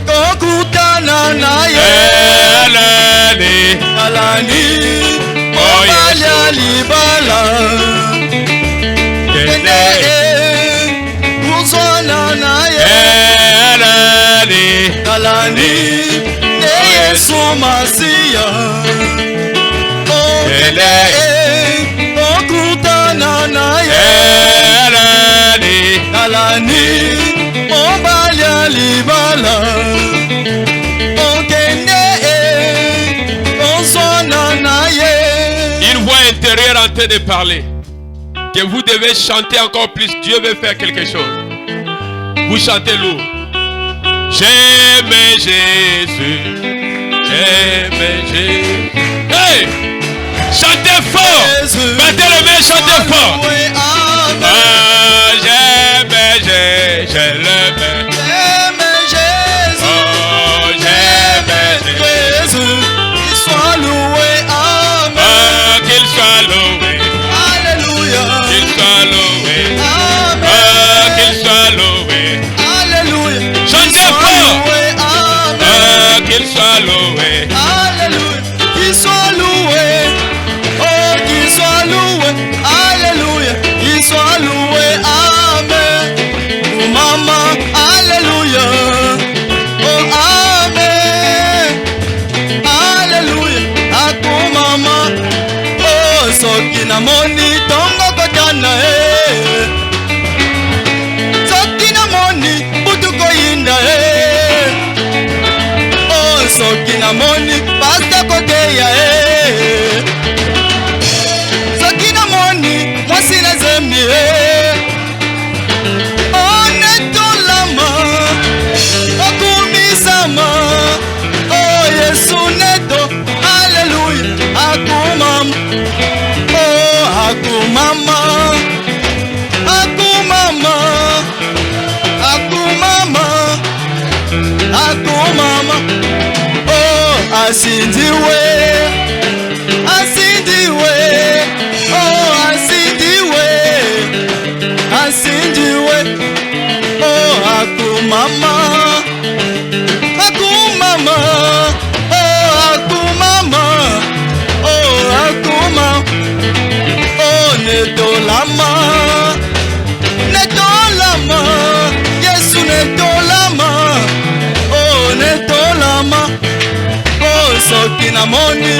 [SPEAKER 3] kokutana naye.
[SPEAKER 1] Anani.
[SPEAKER 3] Talani obalya libala. Kene kusona naye.
[SPEAKER 1] Anani.
[SPEAKER 3] Talani de Yesu Masia. Okene kokutana naye.
[SPEAKER 1] Anani.
[SPEAKER 3] Talani obalya libala. Okene onsona naye.
[SPEAKER 1] Une voix intérieure en train de parler. Que vous devez chanter encore plus. Dieu veut faire quelque chose. Vous chantez lourd. J'aime Jésus. J'aime Jésus. Hey! Chantez fort. Mettez les mains, chantez fort. Ah, j'aime Jésus. Je l'aime.
[SPEAKER 3] J'aime Jésus.
[SPEAKER 1] Oh, j'aime Jésus.
[SPEAKER 3] Jésus, qu'il soit loué. Amen.
[SPEAKER 1] Oh, qu'il soit loué.
[SPEAKER 3] Alléluia.
[SPEAKER 1] Qu'il soit loué.
[SPEAKER 3] Amen.
[SPEAKER 1] Oh, qu'il soit loué.
[SPEAKER 3] Alléluia.
[SPEAKER 1] Chantez fort.
[SPEAKER 3] Loué. Amen.
[SPEAKER 1] Oh, qu'il soit loué.
[SPEAKER 3] Alléluia. Qu'il soit loué. Oh, qu'il soit loué. Alléluia. Qu'il soit loué. Amen. Oh, maman. Alléluia. Oh, amen. Alléluia. À ton maman. Oh, soki na moni tongo kotana soki na moni butu koyinda oh, soki na moni pasta koteya soki na moni mwasi na zembi onetolama okumisama oh, Yesu neto Alléluia akumama oh, akumama akumama akumama akumama oh, asindiwe asindiwe oh, asindiwe asindiwe oh, akumama akumama oh, akumama oh, akuma oh, netolama netolama Yesu netolama oh, netolama oh, soki na moni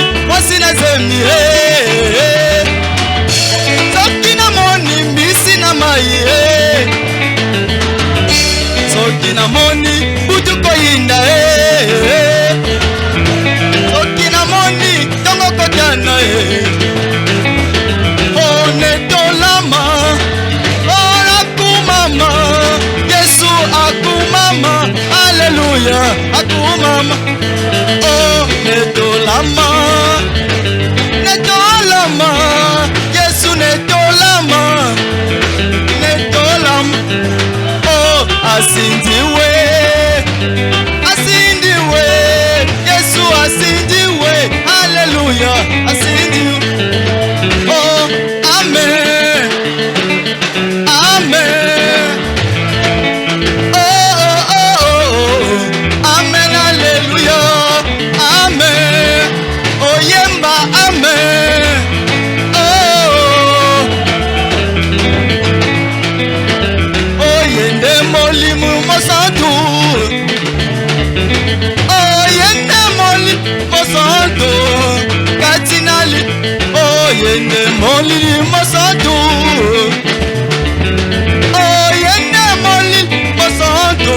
[SPEAKER 3] yende molili mosantu. Oh yende molili mosantu.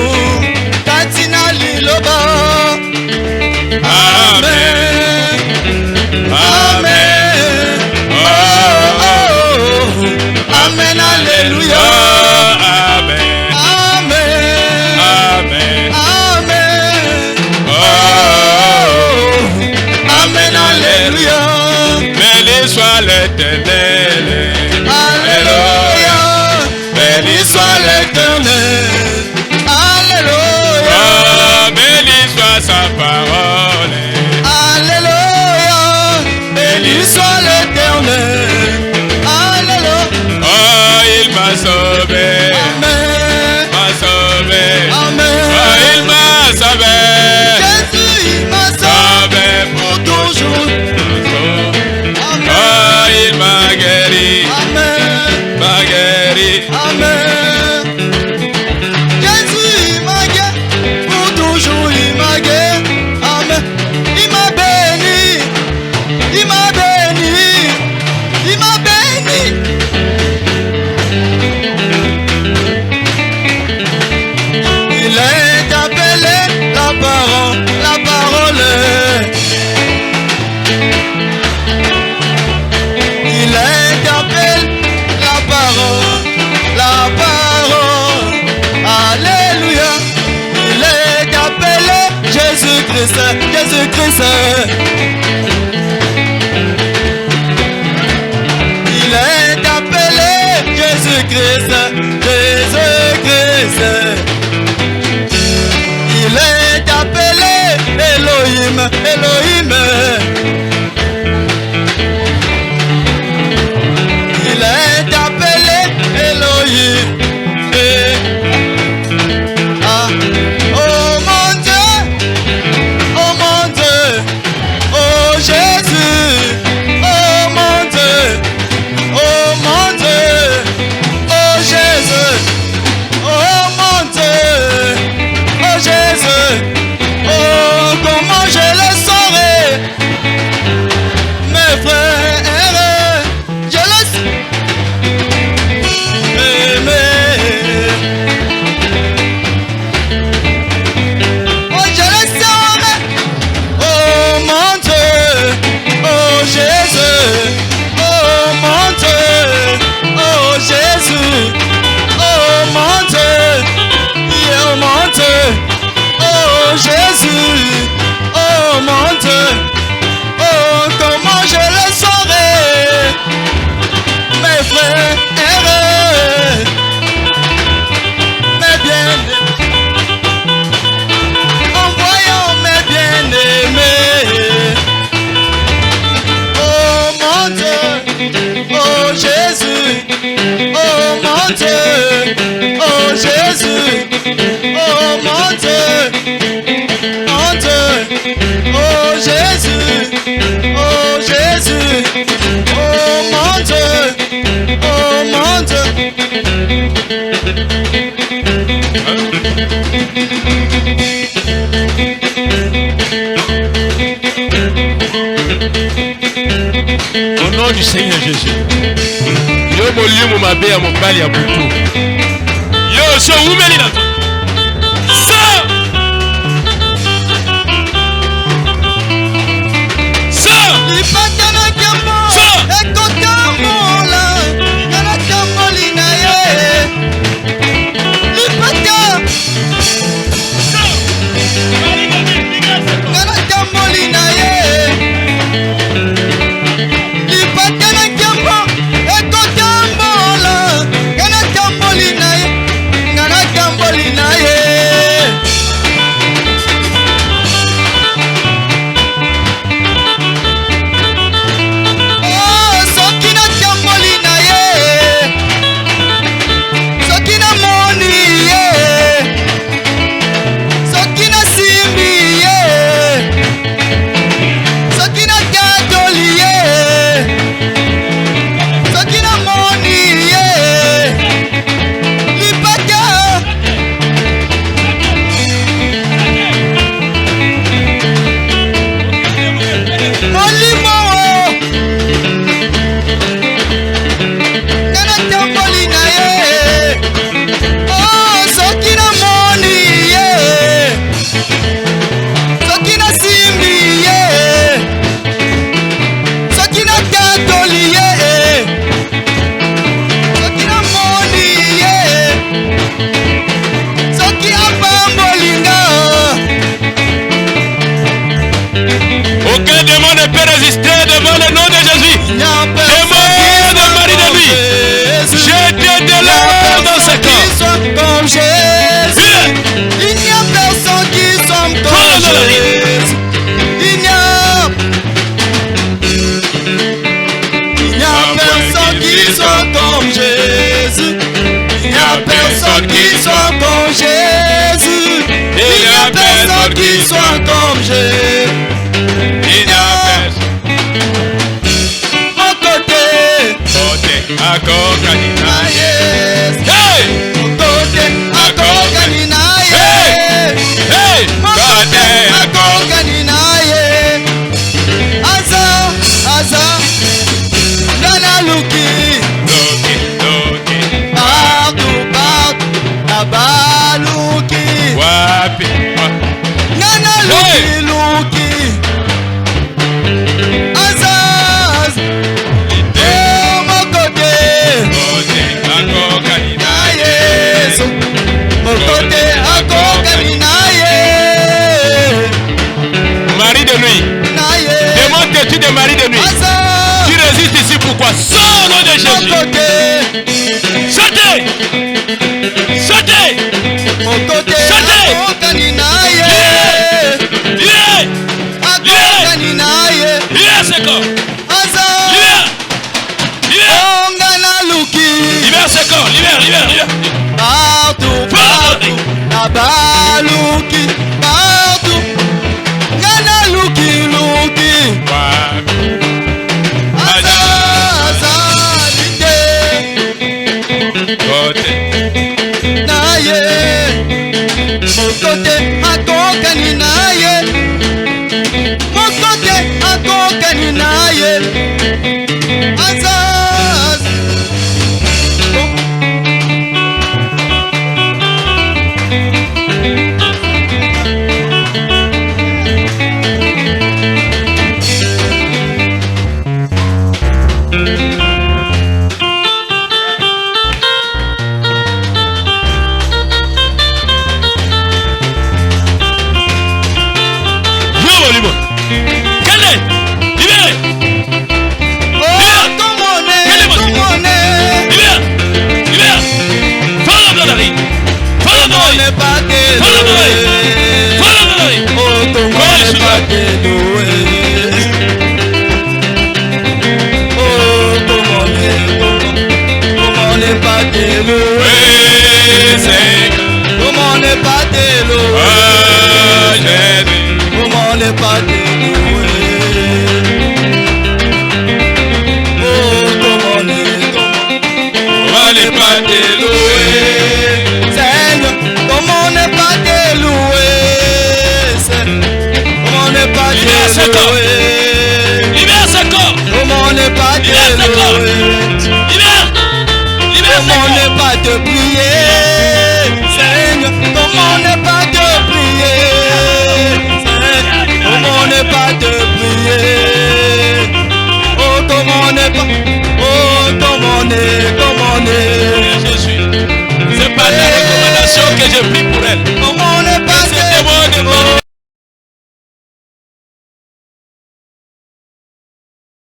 [SPEAKER 3] Katina liloba. Amen. Amen. Oh, oh. Amen. Alléluia.
[SPEAKER 1] Amen.
[SPEAKER 3] Amen.
[SPEAKER 1] Amen.
[SPEAKER 3] Amen. Oh, Amen. Alléluia.
[SPEAKER 1] Béni soit l'Éternel.
[SPEAKER 3] Alléluia. Béni soit l'Éternel. Alléluia.
[SPEAKER 1] Oh, béni soit sa parole.
[SPEAKER 3] Alléluia. Béni soit l'Éternel. Alléluia.
[SPEAKER 1] Oh, il m'a sauvé.
[SPEAKER 3] Amen.
[SPEAKER 1] M'a sauvé.
[SPEAKER 3] Amen.
[SPEAKER 1] Oh, il m'a sauvé.
[SPEAKER 3] Jésus, il m'a sauvé pour toujours. Amen.
[SPEAKER 1] Oh, il m'a guéri.
[SPEAKER 3] Amen.
[SPEAKER 1] M'a guéri.
[SPEAKER 3] Amen. Jésus, il m'a guéri pour toujours, il m'a guéri. Amen. Il m'a béni. Il m'a béni. Il m'a béni. Il est appelé la parole, la parole. Il est appelé la parole, la parole. Alléluia. Il est appelé Jésus-Christ, Jésus-Christ. Il est appelé Jésus-Christ, Jésus-Christ. Il est appelé Elohim, Elohim. Il est appelé Elohim. Ah. Oh mon Dieu, oh mon Dieu, oh Jésus, oh mon Dieu, oh mon Dieu, oh Jésus, oh mon Dieu, oh Jésus, oh comment je le saurais, mes frères, je le sais. Oh, je le saurai. Oh mon Dieu, oh Jésus, oh mon Dieu, oh Jésus, oh mon Dieu, oh mon Dieu, oh Jésus, oh mon Dieu, oh comment je le saurai, mes frères, mes bien-aimés, en voyant mes bien-aimés. Oh mon Dieu, oh Jésus, oh mon Dieu, oh Jésus, oh mon Dieu, mon Dieu, oh Jésus, oh Jésus, oh mon Dieu, oh mon Dieu.
[SPEAKER 1] Au nom du Seigneur Jésus. Yo molimo mabe ya mobali ya butu. Yo so umeli na. Sa. Sa.
[SPEAKER 3] Lipatana kamo, eko kamo la, kana kamo lina ye. Lipatana, kana kamo lina ye. Lipatana kamo, eko kamo la, kana kamo lina ye. Kana kamo lina
[SPEAKER 1] a personne qui soit
[SPEAKER 3] comme j'ai.
[SPEAKER 1] Il n'y a personne.
[SPEAKER 3] Mon côté,
[SPEAKER 1] Côté à Kokanina.
[SPEAKER 3] yes.
[SPEAKER 1] Hey!
[SPEAKER 3] Mon côté, à Kokanina,
[SPEAKER 1] Hey! Hey!
[SPEAKER 3] mon côté,
[SPEAKER 1] Côté
[SPEAKER 3] à
[SPEAKER 1] à Kokanina.
[SPEAKER 3] Kokanina, Aza, Aza, Nana Luki,
[SPEAKER 1] Loki, Loki.
[SPEAKER 3] partout, partout, là-bas Luki,
[SPEAKER 1] Wapi.
[SPEAKER 3] Nana
[SPEAKER 1] Hey!
[SPEAKER 3] Luki, Luki, Aza, oh mon côté,
[SPEAKER 1] Côté à Kokanina.
[SPEAKER 3] ah yes, mon côté à Kokanina,
[SPEAKER 1] Mari de nuit. Demande que tu es mari de nuit.
[SPEAKER 3] Aza,
[SPEAKER 1] Tu résistes ici pourquoi? Sors au nom de
[SPEAKER 3] mon
[SPEAKER 1] Jésus.
[SPEAKER 3] côté,
[SPEAKER 1] Sautez! Sautez!
[SPEAKER 3] mon côté,
[SPEAKER 1] Sautez!
[SPEAKER 3] à Kokanina,
[SPEAKER 1] Libère!
[SPEAKER 3] à Kokanina,
[SPEAKER 1] Libère ce corps!
[SPEAKER 3] Aza,
[SPEAKER 1] Libère! Libère!
[SPEAKER 3] Ongana Luki,
[SPEAKER 1] Libère ce corps! Libère! Libère! Libère!
[SPEAKER 3] partout, partout, là-bas Luki, partout, Ngana Luki, Luki, Aza, Aza, Lite,
[SPEAKER 1] Côté.
[SPEAKER 3] Naye, mon côté, à Kokani Naye, mon côté, à Kokani Naye, Aza, comment ne pas t'élouer? Comment ne pas t'élouer? Oh, comment ne pas t'élouer? Seigneur, comment ne pas t'élouer? Comment ne pas t'élouer?
[SPEAKER 1] Libère ce corps!
[SPEAKER 3] Comment ne pas
[SPEAKER 1] Libère ce corps!
[SPEAKER 3] t'élouer?
[SPEAKER 1] Libère! Libère ce
[SPEAKER 3] Comment
[SPEAKER 1] corps!
[SPEAKER 3] ne pas te prier? Seigneur, comment ne pas te prier? Seigneur, comment ne pas te prier? Oh, comment ne pas, oh, comment ne,
[SPEAKER 1] Jésus, c'est pas ta recommandation que je prie pour elle.